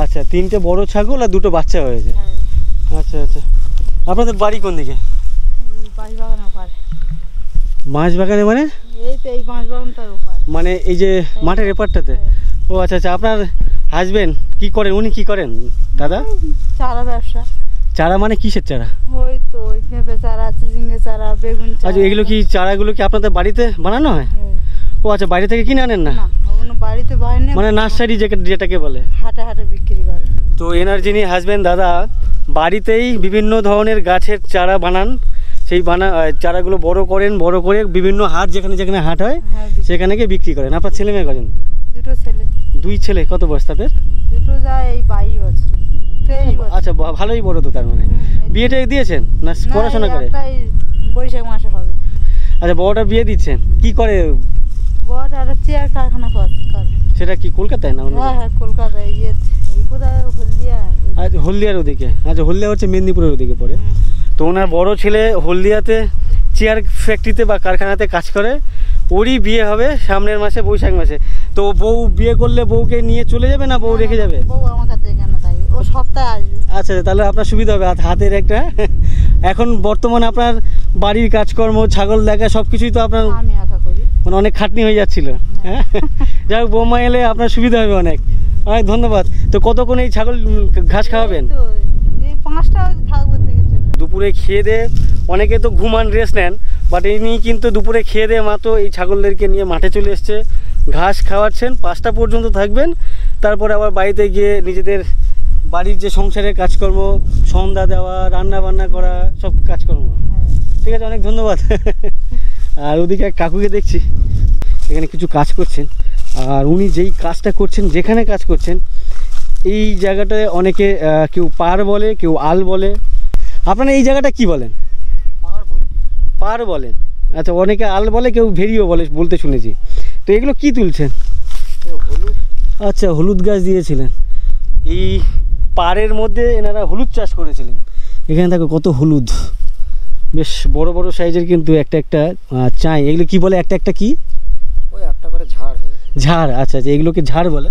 আচ্ছা 3টে বড় ছাগল আর 2টো বাচ্চা হয়েছে।
হ্যাঁ
আচ্ছা আচ্ছা আপনাদের বাড়ি কোন দিকে?
বাঁশবাগানের পারে।
বাঁশবাগানে মানে?
এই তো এই বাঁশবাগানটার ওপারে,
মানে এই যে মাঠের এপারটাতে? ও আচ্ছা আচ্ছা। আপনার হাজবেন্ড কি করেন? উনি কি করেন দাদা?
চারা ব্যবসা।
চারা মানে কিসের চারা?
ওই তো ওই পেঁপে চারা, চিচিঙ্গা চারা, বেগুন চারা।
আচ্ছা এগুলো কি চারাগুলো কি আপনাদের বাড়িতে বানানো হয়? ও আচ্ছা বাইরে থেকে কিনে আনেন না?
না ওগুলো বাড়িতে বাইরে,
মানে নার্সারি যেটাকে বলে,
হাটে হাটে বিক্রি করে।
তো এনার যিনি হাজবেন্ড দাদা বাড়িতেই বিভিন্ন ধরনের গাছের চারা বানান। সেই চারাগুলো বড় করেন, বড় করে বিভিন্ন হাট যেখানে যেখানে হাট হয় সেখানে গিয়ে বিক্রি করেন। আপনার ছেলে মেয়ে কজন?
2টো ছেলে।
2 ছেলে। কত বয়স তাদের?
2টো যায় এই 22 বছর, 23 বছর।
আচ্ছা ভালোই বড় তো তার মানে। বিয়েটা দিয়েছেন না পড়াশোনা করে?
একটাই বৈশাখ মাসে হবে।
আচ্ছা বড়টা বিয়ে দিচ্ছেন। কি করে?
বড়টা একটা চেয়ার কারখানা করে।
সেটা কি কলকাতায় না?
হ্যাঁ হ্যাঁ কলকাতায়। ওই কোথায় হলদিয়া।
আচ্ছা হলদিয়ার ওদিকে। আচ্ছা হলদিয়া হচ্ছে মেদিনীপুরের ওদিকে পড়ে। তো ওনার বড় ছেলে হলদিয়াতে চেয়ার ফ্যাক্টরিতে বা কারখানাতে কাজ করে। ওরই বিয়ে হবে সামনের মাসে, বৈশাখ মাসে। তো বউ বিয়ে করলে বউকে নিয়ে চলে যাবে না বউ রেখে যাবে?
বউ আমার কাছে এখানে তাই, ও সপ্তাহে আসবে।
আচ্ছা তাহলে আপনার সুবিধা হবে হাতের একটা। এখন বর্তমানে আপনার বাড়ির কাজকর্ম, ছাগল দেখা সব কিছুই তো আপনার
আমি একা করি,
মানে অনেক খাটনি হয়ে যাচ্ছিল। হ্যাঁ যাই হোক বৌমা এলে আপনার সুবিধা হবে অনেক। অনেক ধন্যবাদ। তো কতক্ষণ এই ছাগল ঘাস খাওয়াবেন?
এই 5টা থাকবে থেকে।
দুপুরে খেয়ে দিয়ে অনেকে তো ঘুমান রেস্ট নেন, বাট ইনি কিন্তু দুপুরে খেয়ে দিয়ে মাত্র এই ছাগলদেরকে নিয়ে মাঠে চলে এসছে। ঘাস খাওয়াচ্ছেন, 5টা পর্যন্ত থাকবেন। তারপরে আবার বাড়িতে গিয়ে নিজেদের বাড়ির যে সংসারের কাজকর্ম, সন্ধ্যা দেওয়া, রান্না বান্না করা, সব কাজকর্ম। ঠিক আছে অনেক ধন্যবাদ। আর ওদিকে এক কাকুকে দেখছি এখানে কিছু কাজ করছেন। আর উনি যেই কাজটা করছেন, যেখানে কাজ করছেন এই জায়গাটায় অনেকে কেউ পার বলে, কেউ আল বলে। আপনারা এই জায়গাটা কি বলেন? পার বলেন। আচ্ছা অনেকে আল বলে, কেউ ভেরিও বলতে শুনেছি। তো এগুলো কি তুলছেন?
হলুদ।
আচ্ছা হলুদ গাছ দিয়েছিলেন। এই পাড়ের মধ্যে এনারা হলুদ চাষ করেছিলেন। এখানে দেখো কত হলুদ, বেশ বড় বড় সাইজের কিন্তু একটা একটা চাই। এগুলো কি বলে? একটা একটা কি?
ওই একটা করে ঝাড় হয়েছে।
ঝাড়। আচ্ছা আচ্ছা এগুলোকে ঝাড় বলে।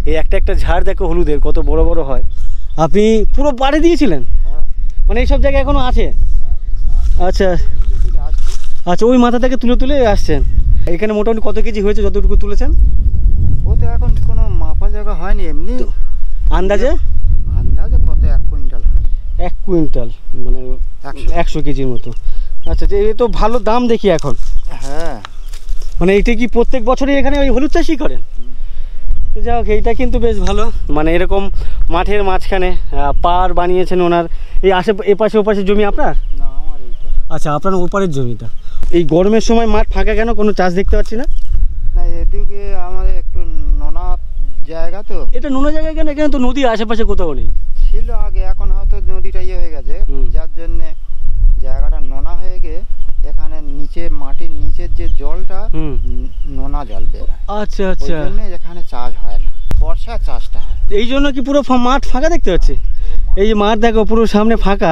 এই একটা একটা ঝাড় দেখো হলুদের কত বড় বড় হয়। আপনি পুরো পাড়ে দিয়েছিলেন? মানে এইসব জায়গায় এখনো আছে? আচ্ছা আচ্ছা ওই মাথা থেকে তুলে তুলে আসছেন। এখানে মোটামুটি কত কেজি হয়েছে যতটুকু তুলেছেন?
ও তো এখন কোনো মাপা জায়গা হয়নি, এমনি
আন্দাজে?
আন্দাজে কত 1 কুইন্টাল।
1 কুইন্টাল মানে 100 কেজির মতো। আচ্ছা এই তো ভালো দাম দেখি এখন।
হ্যাঁ
মানে এইটা কি প্রত্যেক বছরই এখানে ওই হলুদ চাষই করেন? তো যাই হোক এইটা কিন্তু বেশ ভালো। মানে এরকম মাঠের মাঝখানে পার বানিয়েছেন ওনার। এই এপাশে ওপাশে জমি আপনার?
না আমার এইটা।
আচ্ছা আপনার ওপারের জমিটা। এই গরমের সময় মাঠ ফাঁকা কেন? কোনো চাষ দেখতে পাচ্ছি না।
না এদিকে আমাদের একটু নোনা জায়গা তো।
এটা নোনা জায়গা কেন? এখানে তো নদী আশেপাশে কোথাও নেই।
ছিল আগে, এখন হয়তো নদীটা হয়ে গেছে, যার জন্যে জায়গাটা নোনা হয়ে গিয়ে এখানে নিচের মাটির নিচের যে জলটা নোনা জল বের হয়।
আচ্ছা আচ্ছা
ওই জন্য এখানে চাষ হয় না, বর্ষায় চাষটা হয়।
এই জন্য কি পুরো মাঠ ফাঁকা দেখতে পাচ্ছি? এই যে মাঠ দেখো পুরো সামনে ফাঁকা।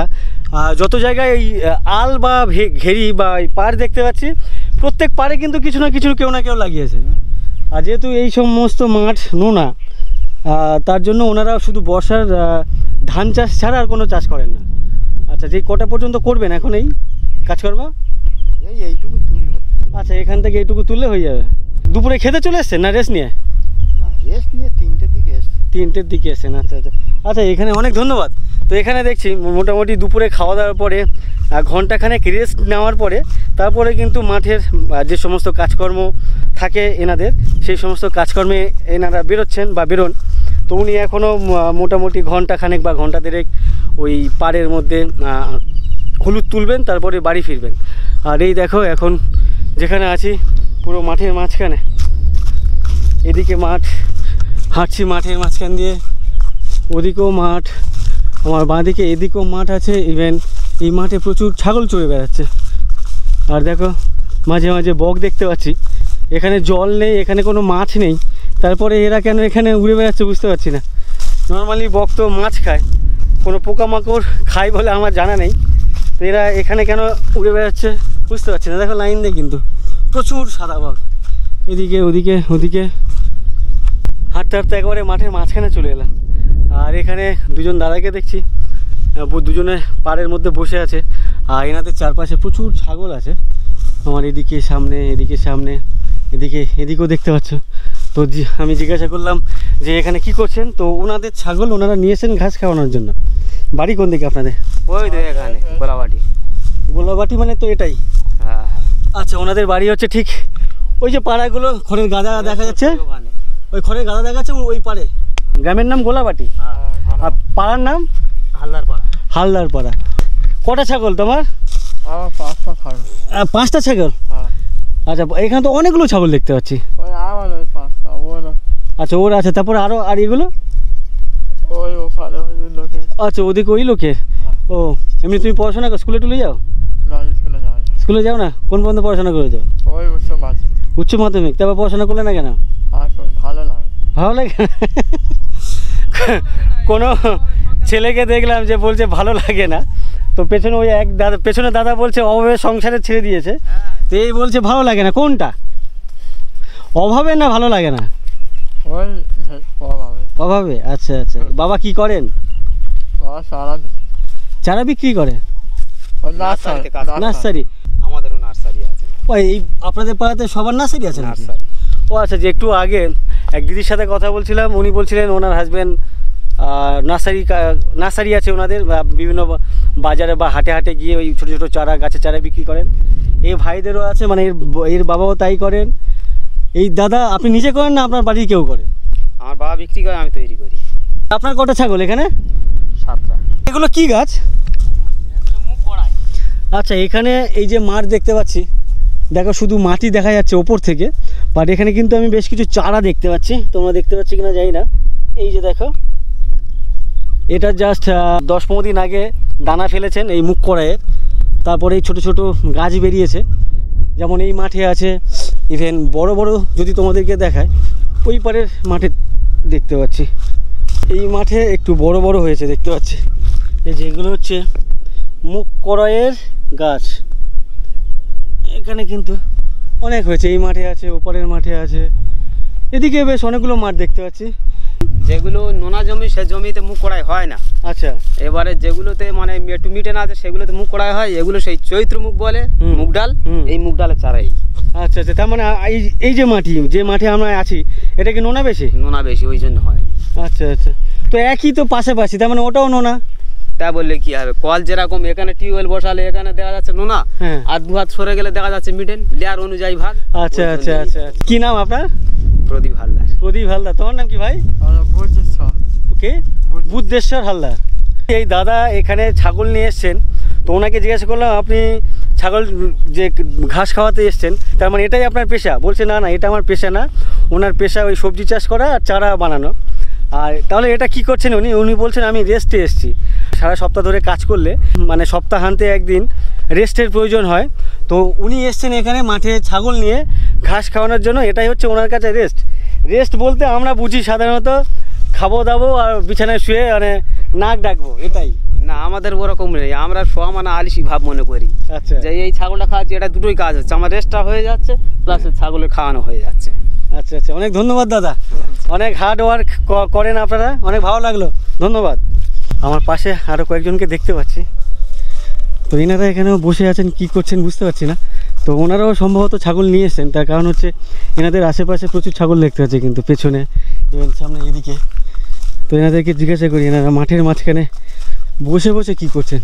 যত জায়গায় এই আল বা ঘেরি বা এই পাড় দেখতে পাচ্ছি, প্রত্যেক পাড়ে কিন্তু কিছু না কিছু কেউ না কেউ লাগিয়েছে। আর যেহেতু এই সমস্ত মাঠ নোনা, তার জন্য ওনারা শুধু বর্ষার ধান চাষ ছাড়া আর কোনো চাষ করেন না। আচ্ছা যে কটা পর্যন্ত করবেন এখন এই কাজকর্ম?
এইটুকু তুলবে।
আচ্ছা এখান থেকে এইটুকু তুললে হয়ে যাবে। দুপুরে খেতে চলে এসছেন না রেস্ট নিয়ে?
না রেস্ট নিয়ে 3টের দিকে এসছি।
3টের দিকে এসছেন। আচ্ছা আচ্ছা আচ্ছা এখানে অনেক ধন্যবাদ। তো এখানে দেখছি মোটামুটি দুপুরে খাওয়া দাওয়ার পরে ঘন্টাখানেক রেস্ট নেওয়ার পরে তারপরে কিন্তু মাঠের যে সমস্ত কাজকর্ম থাকে এনাদের, সেই সমস্ত কাজকর্মে এনারা বেরোচ্ছেন বা বেরোন। তো উনি এখনও মোটামুটি ঘন্টাখানেক বা ঘন্টা দেড়েক ওই পাড়ের মধ্যে হলুদ তুলবেন, তারপরে বাড়ি ফিরবেন। আর এই দেখো এখন যেখানে আছি পুরো মাঠের মাঝখানে, এদিকে মাঠ, হাঁটছি মাঠের মাঝখান দিয়ে, ওদিকেও মাঠ, আমার বাঁদিকে এদিকেও মাঠ আছে। ইভেন এই মাঠে প্রচুর ছাগল চড়ে বেড়াচ্ছে। আর দেখো মাঝে মাঝে বক দেখতে পাচ্ছি। এখানে জল নেই, এখানে কোনো মাছ নেই, তারপরে এরা কেন এখানে উড়ে বেড়াচ্ছে বুঝতে পারছি না। নর্মালি বক তো মাছ খায়, কোনো পোকামাকড় খায় বলে আমার জানা নেই, তো এরা এখানে কেন উড়ে বেড়াচ্ছে বুঝতে পারছি না। দেখো লাইন নেই কিন্তু প্রচুর সাদা বক, এদিকে ওদিকে ওদিকে। হাঁটতে হাঁটতে একেবারে মাঠের মাঝখানে চলে এলাম। আর এখানে দুজন দাদাকে দেখছি, দুজনে পাড়ের মধ্যে বসে আছে। আর এনাদের চারপাশে প্রচুর ছাগল আছে। আমার এদিকে সামনে, এদিকে সামনে, এদিকেও দেখতে পাচ্ছ। তো আমি জিজ্ঞাসা করলাম যে এখানে কি করছেন, তো ওনাদের ছাগল ওনারা নিয়েছেন ঘাস খাওয়ানোর জন্য। বাড়ি কোন দিকে আপনাদের?
ওই তো এখানে গোলাবাটি।
গোলাবাটি মানে তো এটাই?
হ্যাঁ।
আচ্ছা, ওনাদের বাড়ি হচ্ছে ঠিক ওই যে পাড়াগুলো খড়ের গাদা দেখা যাচ্ছে, ওই খড়ের গাদা দেখা যাচ্ছে ওই পাড়ে। গ্রামের নাম গোলাবাটি, আর পাড়ার নাম
হালদার পাড়া।
হালদার পাড়া। কটা ছাগল তোমার? 5টা ছাগল? আচ্ছা, এখানে তো অনেকগুলো ছাগল দেখতে পাচ্ছি। আচ্ছা, ওর আছে, তারপরে আরো, আর এগুলো? আচ্ছা, ওদিকে ওই লোকের। ও, এমনি তুমি পড়াশোনা করো, স্কুলে টুলে যাও? স্কুলে যাও না? কোন পর্যন্ত পড়াশোনা করে যাও? উচ্চ মাধ্যমিক। তারপর পড়াশোনা করলে না কেন? ভালো লাগে? কোনো ছেলেকে দেখলাম যে বলছে ভালো লাগে না, তো পেছনে ওই এক দাদা, পেছনে দাদা বলছে অভাবে সংসারে ছেড়ে দিয়েছে, তো এই বলছে ভালো লাগে না। কোনটা, অভাবে না ভালো লাগে না? অভাবে। আচ্ছা আচ্ছা। বাবা কি করেন? চারা বিক্রি করে? নার্সারি?
আমাদেরও নার্সারি আছে।
ওই এই আপনাদের পাড়াতে সবার নার্সারি আছে?
নার্সারি।
ও আচ্ছা, যে একটু আগে এক দিদির সাথে কথা বলছিলাম, উনি বলছিলেন ওনার হাজব্যান্ড নার্সারি আছে ওনাদের, বিভিন্ন বাজারে বা হাটে হাটে গিয়ে ওই ছোটো ছোটো চারা, গাছের চারা বিক্রি করেন। এই ভাইদেরও আছে, মানে এর বাবাও তাই করেন। এই দাদা আপনি নিজে করেন না আপনার বাড়ির কেউ করে?
আমার বাবা বিক্রি করে, আমি তৈরি করি।
আপনার কটা ছাগল এখানে?
7টা।
এগুলো কি গাছ? আচ্ছা, এখানে এই যে মাঠ দেখতে পাচ্ছি, দেখো শুধু মাটি দেখা যাচ্ছে ওপর থেকে, বাট এখানে কিন্তু আমি বেশ কিছু চারা দেখতে পাচ্ছি। তোমরা দেখতে পাচ্ছি কিনা জানি না। এই যে দেখো, এটা জাস্ট 10-15 দিন আগে দানা ফেলেছেন এই মুখ কড়াইয়ে, তারপরে এই ছোটো ছোটো গাছ বেরিয়েছে। যেমন এই মাঠে আছে, ইভেন বড় বড় যদি তোমাদেরকে দেখায়, ওই পারের মাঠে দেখতে পাচ্ছি। এই মাঠে একটু বড় বড় হয়েছে দেখতে পাচ্ছি। এই যেগুলো হচ্ছে মুখ কড়াইয়ের গাছ, এখানে কিন্তু অনেক হয়েছে। এই মাঠে আছে, ওপারের মাঠে আছে, এদিকে বেশ অনেকগুলো মাঠ দেখতে পাচ্ছি।
যেগুলো নোনা জমি, সে জমিতে মুখ কড়াই হয় না।
আচ্ছা,
এবারে যেগুলোতে মানে একটু মিটে না আছে সেগুলোতে মুখ কড়াই হয়। এগুলো সেই চৈত্র মুখ বলে, মুগ ডাল। এই মুগ ডালের চারাই।
আচ্ছা আচ্ছা, তার মানে এই যে মাটি, যে মাঠে আমরা আছি, এটা কি নোনা বেশি?
নোনা বেশি, ওই জন্য হয়।
আচ্ছা আচ্ছা, তো একই তো পাশাপাশি, তার মানে ওটাও নোনা?
তা বললে কি হবে, কল যেরকম এখানে টিউবওয়েল বসালে এখানে দেখা যাচ্ছে নোনা, আর 2 হাত সরে গেলে দেখা যাচ্ছে মিডল, লেয়ার অনুযায়ী ভাগ।
আচ্ছা আচ্ছা আচ্ছা। কি নাম আপনার?
প্রদীপ হালদার।
প্রদীপ হালদার। তোমার নাম কি ভাই? কে? বুদ্ধেশ্বর হালদার। এই দাদা এখানে ছাগল নিয়ে এসছেন, তো ওনাকে জিজ্ঞাসা করলাম আপনি ছাগল যে ঘাস খাওয়াতে এসছেন, তার মানে এটাই আপনার পেশা? বলছে না না, এটা আমার পেশা না, ওনার পেশা ওই সবজি চাষ করা আর চারা বানানো। আর তাহলে এটা কি করছেন উনি বলছেন আমি রেস্টে এসেছি। সারা সপ্তাহ ধরে কাজ করলে মানে সপ্তাহান্তে একদিন রেস্টের প্রয়োজন হয়, তো উনি এসছেন এখানে মাঠে ছাগল নিয়ে ঘাস খাওয়ানোর জন্য। এটাই হচ্ছে ওনার কাছে রেস্ট বলতে আমরা বুঝি সাধারণত খাবো দাবো আর বিছানায় শুয়ে মানে নাক ডাকবো, এটাই
না। আমাদের ওরকম নেই, আমরা শোয়া মানে আলিশি ভাব মনে করি।
আচ্ছা,
যে এই ছাগলটা খাওয়াচ্ছি, এটা দুটোই কাজ হচ্ছে, আমার রেস্টটা হয়ে যাচ্ছে, প্লাস ছাগলের খাওয়ানো হয়ে যাচ্ছে।
আচ্ছা আচ্ছা, অনেক ধন্যবাদ দাদা, অনেক হার্ড ওয়ার্ক করেন আপনারা, অনেক ভালো লাগলো, ধন্যবাদ। আমার পাশে আরও কয়েকজনকে দেখতে পাচ্ছি, তো এনারা এখানেও বসে আছেন, কি করছেন বুঝতে পারছি না। তো ওনারাও সম্ভবত ছাগল নিয়ে এসছেন, তার কারণ হচ্ছে এনাদের আশেপাশে প্রচুর ছাগল দেখতে পাচ্ছি, কিন্তু পেছনে এবং সামনে এদিকে। তো এনাদেরকে জিজ্ঞাসা করি এনারা মাঠের মাঝখানে বসে বসে কি করছেন।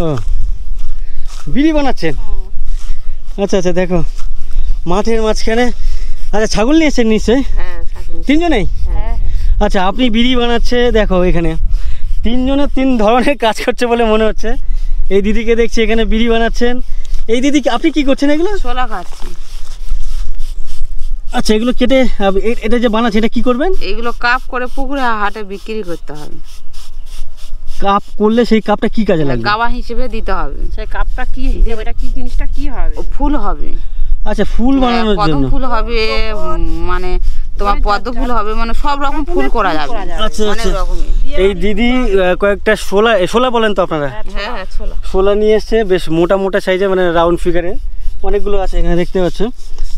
ও, বিড়ি বানাচ্ছেন? আচ্ছা আচ্ছা, দেখো মাঠের মাঝখানে। আচ্ছা, ছাগল নিয়ে এসছেন নিশ্চয়ই? 3 জনেই? আচ্ছা, আপনি বিড়ি বানাচ্ছে, দেখো এখানে তিনজনের তিন ধরনের কাজ করছে বলে মনে হচ্ছে। এই দিদিকে দেখছি এখানে বিড়ি বানাচ্ছেন। এই দিদি আপনি কি করছেন এগুলো?
ছোলা খাচ্ছি।
আচ্ছা, এগুলো কেটে এটা যে বানাচ্ছে এটা কি করবেন?
এগুলো কাপ করে পুকুরে হাটে বিক্রি করতে হবে।
কাপ করলে সেই কাপটা কি কাজে লাগবে?
গাওয়া হিসেবে দিতে হবে।
সেই কাপটা কি এটা কি জিনিসটা কি হবে?
ফুল হবে।
আচ্ছা, ফুল বানানোর জন্য
ফুল হবে, মানে তোমার পদ্ম ফুল হবে, মানে সব রকম ফুল করা যাবে।
আচ্ছা আচ্ছা, এই দিদি কয়েকটা শোলা বলেন তো আপনারা?
হ্যাঁ, ছোলা
শোলা নিয়ে এসছে, বেশ মোটা মোটা সাইজে, মানে রাউন্ড ফিগারে অনেকগুলো আছে এখানে দেখতে পাচ্ছ।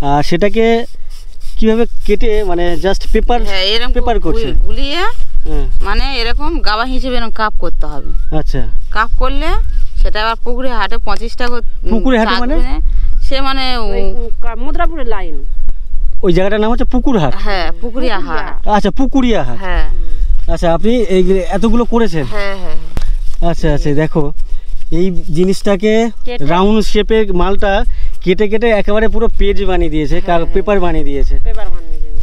আর সেটাকে কিভাবে কেটে মানে জাস্ট পেপার পেপার করছে
গুলিয়ে, মানে এরকম গাওয়া হিসেবে এরকম কাপ করতে হবে।
আচ্ছা,
কাপ করলে সেটা আবার পুকুরে হাটে 25 টাকা।
পুকুরে হাটে মানে
সে মানে
মুদ্রাপুরের লাইন,
ওই জায়গাটার নাম হচ্ছে পুকুর হাট।
হ্যাঁ, পুকুরিয়া হাট।
আচ্ছা, পুকুরিয়া হাট।
হ্যাঁ।
আচ্ছা, আপনি এই এতগুলো করেছেন?
হ্যাঁ হ্যাঁ।
আচ্ছা আচ্ছা, দেখো এই জিনিসটাকে রাউন্ড শেপের মালটা কেটে কেটে একেবারে পুরো পেজ বানিয়ে দিয়েছে, পেপার বানিয়ে দিয়েছে।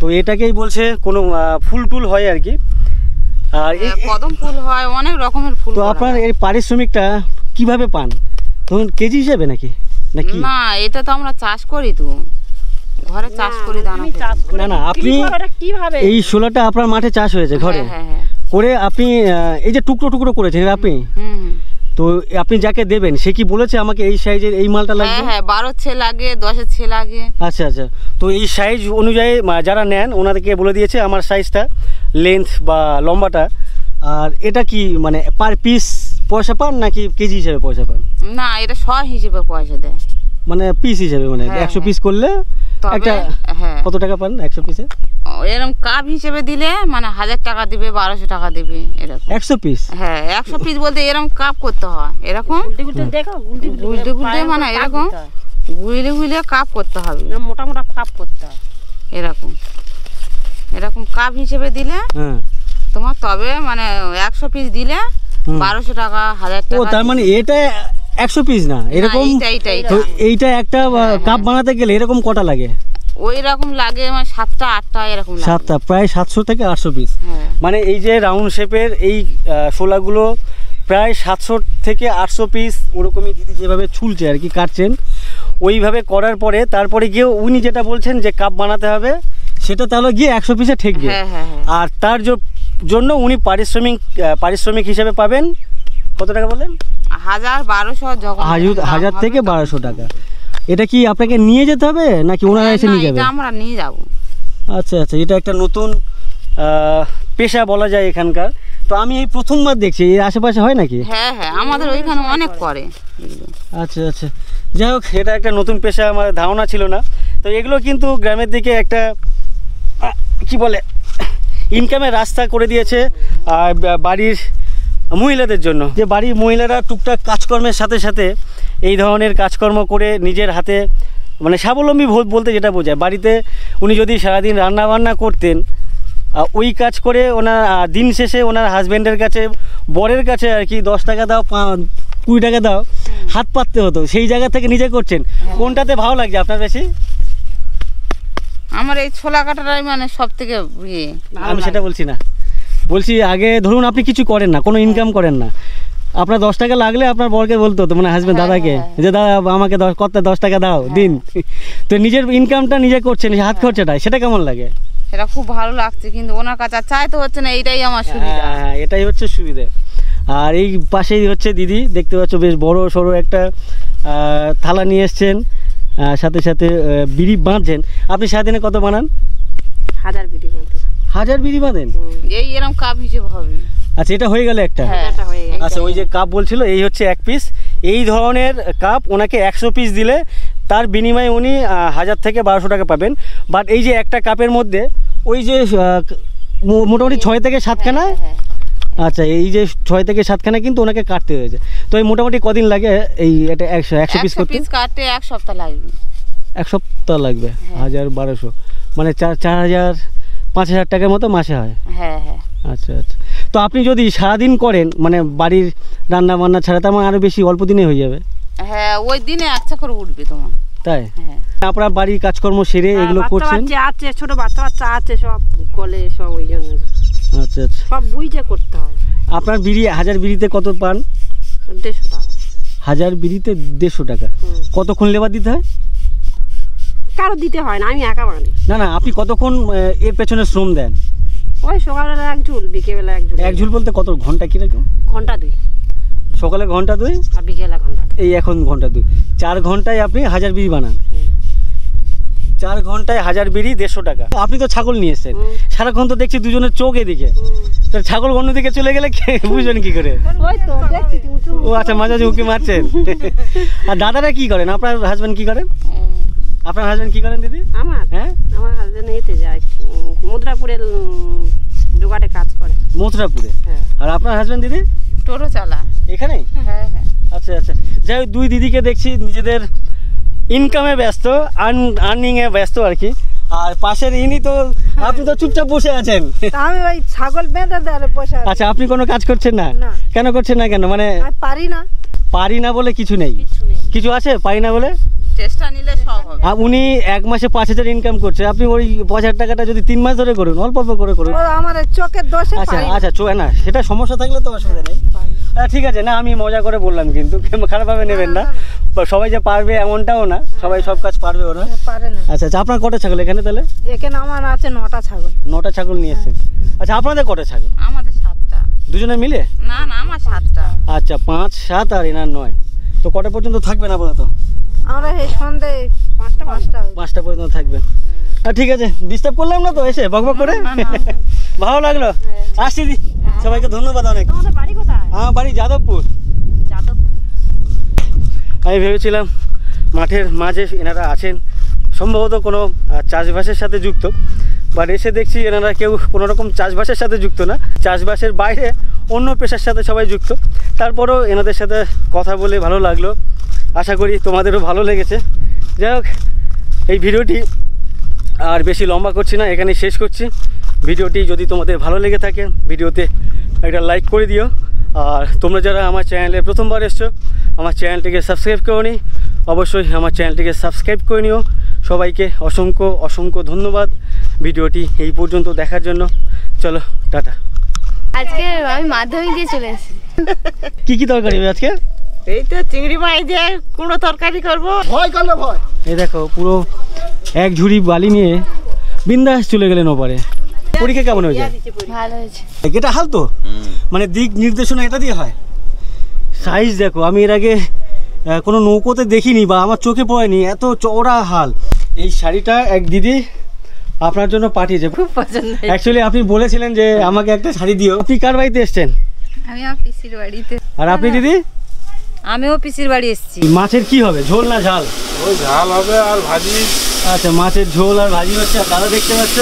তো এটাকেই বলছে কোনো ফুল টুল হয় আর কি। আর
কদম ফুল হয়, অনেক রকমের ফুল।
তো আপনার এই পারিশ্রমিকটা কিভাবে পান? তখন কেজি হিসেবে নাকি?
না, এটা তো আমরা চাষ করি, তো ঘরে চাষ করি দানা।
না না, আপনি এই শোলাটা আপনার মাঠে চাষ হয়েছে ঘরে করে, আপনি এই যে টুকরো টুকরো করেছেন আপনি, তো আপনি যাকে দেবেন সে কি বলেছে আমাকে এই সাইজের এই মালটা লাগবে?
হ্যাঁ, 12 ছে লাগে, 10 ছে লাগে।
আচ্ছা আচ্ছা, তো এই সাইজ অনুযায়ী যারা নেন ওনাদেরকে বলে দিয়েছে আমার সাইজটা, লেন্থ বা লম্বাটা। আর এটা কি মানে পার পিস পয়সা পান নাকি কেজি হিসেবে পয়সা পান?
না, এটা শ হিসেবে পয়সা দেয়,
মানে পিস হিসেবে, মানে 100 পিস করলে একটা কত টাকা পান 100 পিসে?
এরকম কাপ হিসেবে দিলে মানে 1000 টাকা দিবে, 1200 টাকা দিবে এরকম।
100 পিস?
হ্যাঁ, 100 পিস বলতে এরকম কাপ করতে হয়, এরকম গুলটে গুলটে, মানে এরকম গুইলে গুইলে কাপ করতে হবে,
মোটা মোটা কাপ করতে হয়
এরকম। এরকম কাপ হিসেবে দিলে তোমার তবে মানে 100 পিস দিলে 1200 টাকা, 1000 টাকা।
ও, তার মানে এটা 100 পিস না, এরকম। তো এইটা একটা কাপ বানাতে গেলে এরকম কটা লাগে?
ওই রকম লাগে মানে 7টা 8টা এরকম লাগে।
7টা, প্রায় 700 থেকে 800 পিস। মানে এই যে রাউন্ড শেপের এই শোলাগুলো প্রায় 700 থেকে 800 পিস ওরকমই দিদি যেভাবে ছুলছে আর কি, কাটছেন ওইভাবে করার পরে তারপরে গিয়ে উনি যেটা বলছেন যে কাপ বানাতে হবে, সেটা তাহলে গিয়ে 100 পিসে ঠেকবে। আর তার জন্য উনি পারিশ্রমিক হিসেবে পাবেন কত টাকা বলেন? 1000 থেকে 1200 টাকা। এটা কি আপনাকে নিয়ে যেতে হবে নাকি ওনারা এসে নিয়ে যাবে?
আমরা নিয়ে যাব।
আচ্ছা আচ্ছা, এটা একটা নতুন পেশা বলা যায় এখানকার। তো আমি এই প্রথমবার দেখছি, এর আশেপাশে হয় নাকি?
হ্যাঁ হ্যাঁ, আমাদের ওইখানে অনেক করে।
আচ্ছা আচ্ছা, যাই হোক, এটা একটা নতুন পেশা, আমার ধারণা ছিল না। তো এগুলো কিন্তু গ্রামের দিকে একটা কি বলে ইনকামের রাস্তা করে দিয়েছে বাড়ির মহিলাদের জন্য, যে বাড়ির মহিলারা টুকটাক কাজকর্মের সাথে সাথে এই ধরনের কাজকর্ম করে নিজের হাতে মানে স্বাবলম্বী বলতে যেটা বোঝায়। বাড়িতে উনি যদি সারাদিন রান্না বান্না করতেন, ওই কাজ করে ওনার দিন শেষে ওনার হাজব্যান্ডের কাছে, বরের কাছে আর কি 10 টাকা দাও, 20 টাকা দাও হাত পাততে হতো, সেই জায়গা থেকে নিজে করছেন। কোনটাতে ভালো লাগছে আপনার বেশি?
আমার এই ছোলা কাটাটাই মানে সব থেকে
আমি সেটা বলছি না, বলছি আগে ধরুন আপনি কিছু করেন না, কোনো ইনকাম করেন না, আপনার 10 টাকা লাগলে আপনার বরকে বলতে হতো, মানে হাজব্যান্ড দাদাকে, যে দাদা আমাকে 10 টাকা দাও দিন। তো নিজের ইনকামটা নিজে করছেন, হাত খরচাটা, সেটা কেমন লাগে?
সেটা খুব ভালো লাগছে, কিন্তু ওনার কাছে চাইতে হচ্ছে না, এইটাই আমার সুবিধা।
হ্যাঁ, এটাই হচ্ছে সুবিধা। আর এই পাশেই হচ্ছে দিদি, দেখতে পাচ্ছ বেশ বড় সড়ো একটা থালা নিয়ে এসছেন, সাথে সাথে বিড়ি বাঁধছেন। আপনি সারাদিনে কত বানান?
1000 বিড়ি বাঁধেন।
1000 বিড়ি বাঁধেন?
এই এরকম কাপ হিসেবে হবে।
আচ্ছা, এটা হয়ে গেল একটা। আচ্ছা, ওই যে কাপ বলছিল এই হচ্ছে 1 পিস। এই ধরনের কাপ ওনাকে 100 পিস দিলে তার বিনিময়ে উনি 1000 থেকে 1200 টাকা পাবেন। বাট এই যে একটা কাপের মধ্যে ওই যে মোটামুটি 6 থেকে 7খানা, আচ্ছা এই যে 6 থেকে 7খানা কিন্তু ওনাকে কাটতে হয়েছে। তো এই মোটামুটি কদিন লাগে এই এটা 100 পিস করতে?
100 পিস কাটতে 1 সপ্তাহ লাগবে।
1 সপ্তাহ লাগবে। 1000-1200 মানে 4000-5000 টাকার মতো মাসে হয়।
হ্যাঁ হ্যাঁ।
আচ্ছা আচ্ছা, তো আপনি যদি সারাদিন করেন মানে বাড়ির রান্না বান্না ছাড়া, তার মানে আরও বেশি অল্প দিনে হয়ে যাবে।
হ্যাঁ, ওই দিনে 1 চাকর উঠবে তোমার।
তাই? হ্যাঁ। আপনার বাড়ির কাজকর্ম সেরে এগুলো করছেন?
আছে ছোট বাচ্চা আছে, সব কলে সব, ওই জন্য
আচ্ছা আচ্ছা,
সব বুঝে করতে হয়।
আপনার বিড়ি 1000 বিড়িতে কত পান?
150 টাকা।
1000 বিড়িতে 150 টাকা। কতক্ষণ লেবার দিতে হয়?
কারো দিতে হয় না, আমি একা বানাই।
না না, আপনি কতক্ষণ এর পেছনে শ্রম দেন?
ওই সকালবেলা 1 ঝুল, বিকেলবেলা 1 ঝুল।
1 ঝুল বলতে কত ঘন্টা কিরকম?
ঘন্টা 2।
সকালে ঘন্টা 2
আর বিকেলে ঘন্টা 2।
এই এখন ঘন্টা 2, 4 ঘন্টায় আপনি 1000 বিড়ি বানান। 4 ঘন্টায় 1000 বিড়ি 150 টাকা। আপনি তো ছাগল নিয়ে এসেছেন, সারাক্ষণ তো দেখছি দুজনের চোখ এদিকে, তো ছাগল অন্য দিকে চলে গেলে বুঝবেন কি করে?
ওই তো দেখছি তুমি।
ও আচ্ছা, মাঝে মাঝে উঁকি মারছেন। আর দাদারা কি করেন? আপনার হাজবেন্ড কি করেন? আপনার হাজবেন্ড কি করেন দিদি?
আমার হাজবেন্ড এতে যায়, মুদ্রাপুরে জোগাড়ে কাজ করে।
মথুরাপুরে?
হ্যাঁ।
আর আপনার হাজবেন্ড দিদি?
টোটো চালা।
এখানেই?
হ্যাঁ হ্যাঁ।
আচ্ছা আচ্ছা, যাই হোক, 2 দিদিকে দেখছি নিজেদের ইনকামে ব্যস্ত, আর্নিংয়ে ব্যস্ত আর কি। আর পাশের ইনি তো, আপনি তো চুপচাপ বসে আছেন।
আমি ওই ছাগল বেঁধে দেয় বসে।
আচ্ছা, আপনি কোনো কাজ করছেন না?
না।
কেন করছেন না? কেন মানে?
পারি না।
পারি না বলে কিছু নেই? কিছু আছে পারি না বলে?
চেষ্টা নিলে সব হবে।
উনি 1 মাসে 5000 ইনকাম করছে, আপনি ওই 5000 টাকাটা যদি 3 মাস ধরে করুন, অল্প অল্প করে করুন।
আমার চোখের দোষে।
আচ্ছা আচ্ছা, না সেটা সমস্যা থাকলে তো অসুবিধা নেই। ঠিক আছে, না আমি মজা করে বললাম, কিন্তু খারাপভাবে নেবেন না। সবাই যে পারবে এমনটাও না, সবাই সব কাজ পারবেও না।
পারে না।
আচ্ছা আচ্ছা, আপনার কটা ছাগল এখানে তাহলে?
এখানে আমার আছে 9টা ছাগল।
9টা ছাগল নিয়ে এসেছেন। আচ্ছা, আপনাদের কটা ছাগল?
আমাদের 7টা।
দুজনে মিলে?
না না, আমার 7টা।
আচ্ছা, 5, 7 আর এনার 9। তো কটা পর্যন্ত থাকবেন আপাতত?
আমরা এই সন্ধে 5টা
পর্যন্ত থাকবেন। ঠিক আছে, ডিস্টার্ব করলাম না তো এসে বকবক করে? ভালো লাগলো, আসছি দি। সবাইকে ধন্যবাদ অনেক।
তোমাদের বাড়ি কোথায়?
আমার বাড়ি যাদবপুর। আমি ভেবেছিলাম মাঠের মাঝে এনারা আছেন, সম্ভবত কোনো চাষবাসের সাথে যুক্ত, বাট এসে দেখছি এনারা কেউ কোনো রকম চাষবাসের সাথে যুক্ত না, চাষবাসের বাইরে অন্য পেশার সাথে সবাই যুক্ত। তারপরও এনাদের সাথে কথা বলে ভালো লাগলো, আশা করি তোমাদেরও ভালো লেগেছে। যাই হোক, এই ভিডিওটি আর বেশি লম্বা করছি না, এখানে শেষ করছি। ভিডিওটি যদি তোমাদের ভালো লেগে থাকে, ভিডিওতে একটা লাইক করে দিও। আর তোমরা যারা আমার চ্যানেলে প্রথমবার এসছো, আমার চ্যানেলটিকে সাবস্ক্রাইব করোনি, অবশ্যই আমার চ্যানেলটিকে সাবস্ক্রাইব করে নিও। সবাইকে অসংখ্য অসংখ্য ধন্যবাদ ভিডিওটি এই পর্যন্ত দেখার জন্য। চলো, টাটা।
আজকে আমি মাধ্যমিক দিয়ে চলে এসেছি।
কি তরকারি হবে আজকে?
এই তো চিংড়ি মাছ দিয়ে কুমড়ো তরকারি করবো।
ভয় করলে ভয়।
এই দেখো, পুরো 1 ঝুড়ি বালি নিয়ে বিন্দাস চলে গেলেন ওপারে। পরীক্ষা কেমন হয়েছে?
ভালো হয়েছে।
এটা হাল তো, মানে দিক নির্দেশনা এটা দিয়ে হয়। সাইজ দেখো, আমি এর আগে কোনো নৌকোতে দেখিনি বা আমার চোখে পড়েনি, এত চওড়া হাল। এই শাড়িটা এক দিদি আপনার জন্য পাঠিয়েছে, খুব পছন্দ। অ্যাকচুয়ালি আপনি বলেছিলেন যে আমাকে একটা শাড়ি দিও। আপনি কার বাড়িতে এসছেন?
আমি আমার পিসির বাড়িতে।
আর আপনি দিদি?
আমিও পিসির বাড়ি এসেছি।
মাছের কি হবে, ঝোল না ঝাল?
ওই ঝাল হবে আর ভাজি।
আচ্ছা, মাছের ঝোল আর ভাজি হচ্ছে। আর দাদা দেখতে পাচ্ছ,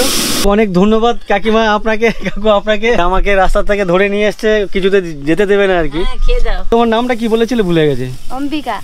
অনেক ধন্যবাদ কাকিমা আপনাকে, কাকু আপনাকে। আমাকে রাস্তা থেকে ধরে নিয়ে এসছে, কিছুতে যেতে দেবে না আর কি।
খেয়ে যাও।
তোমার নামটা কি বলেছিলে, ভুলে গেছে।
অম্বিকা।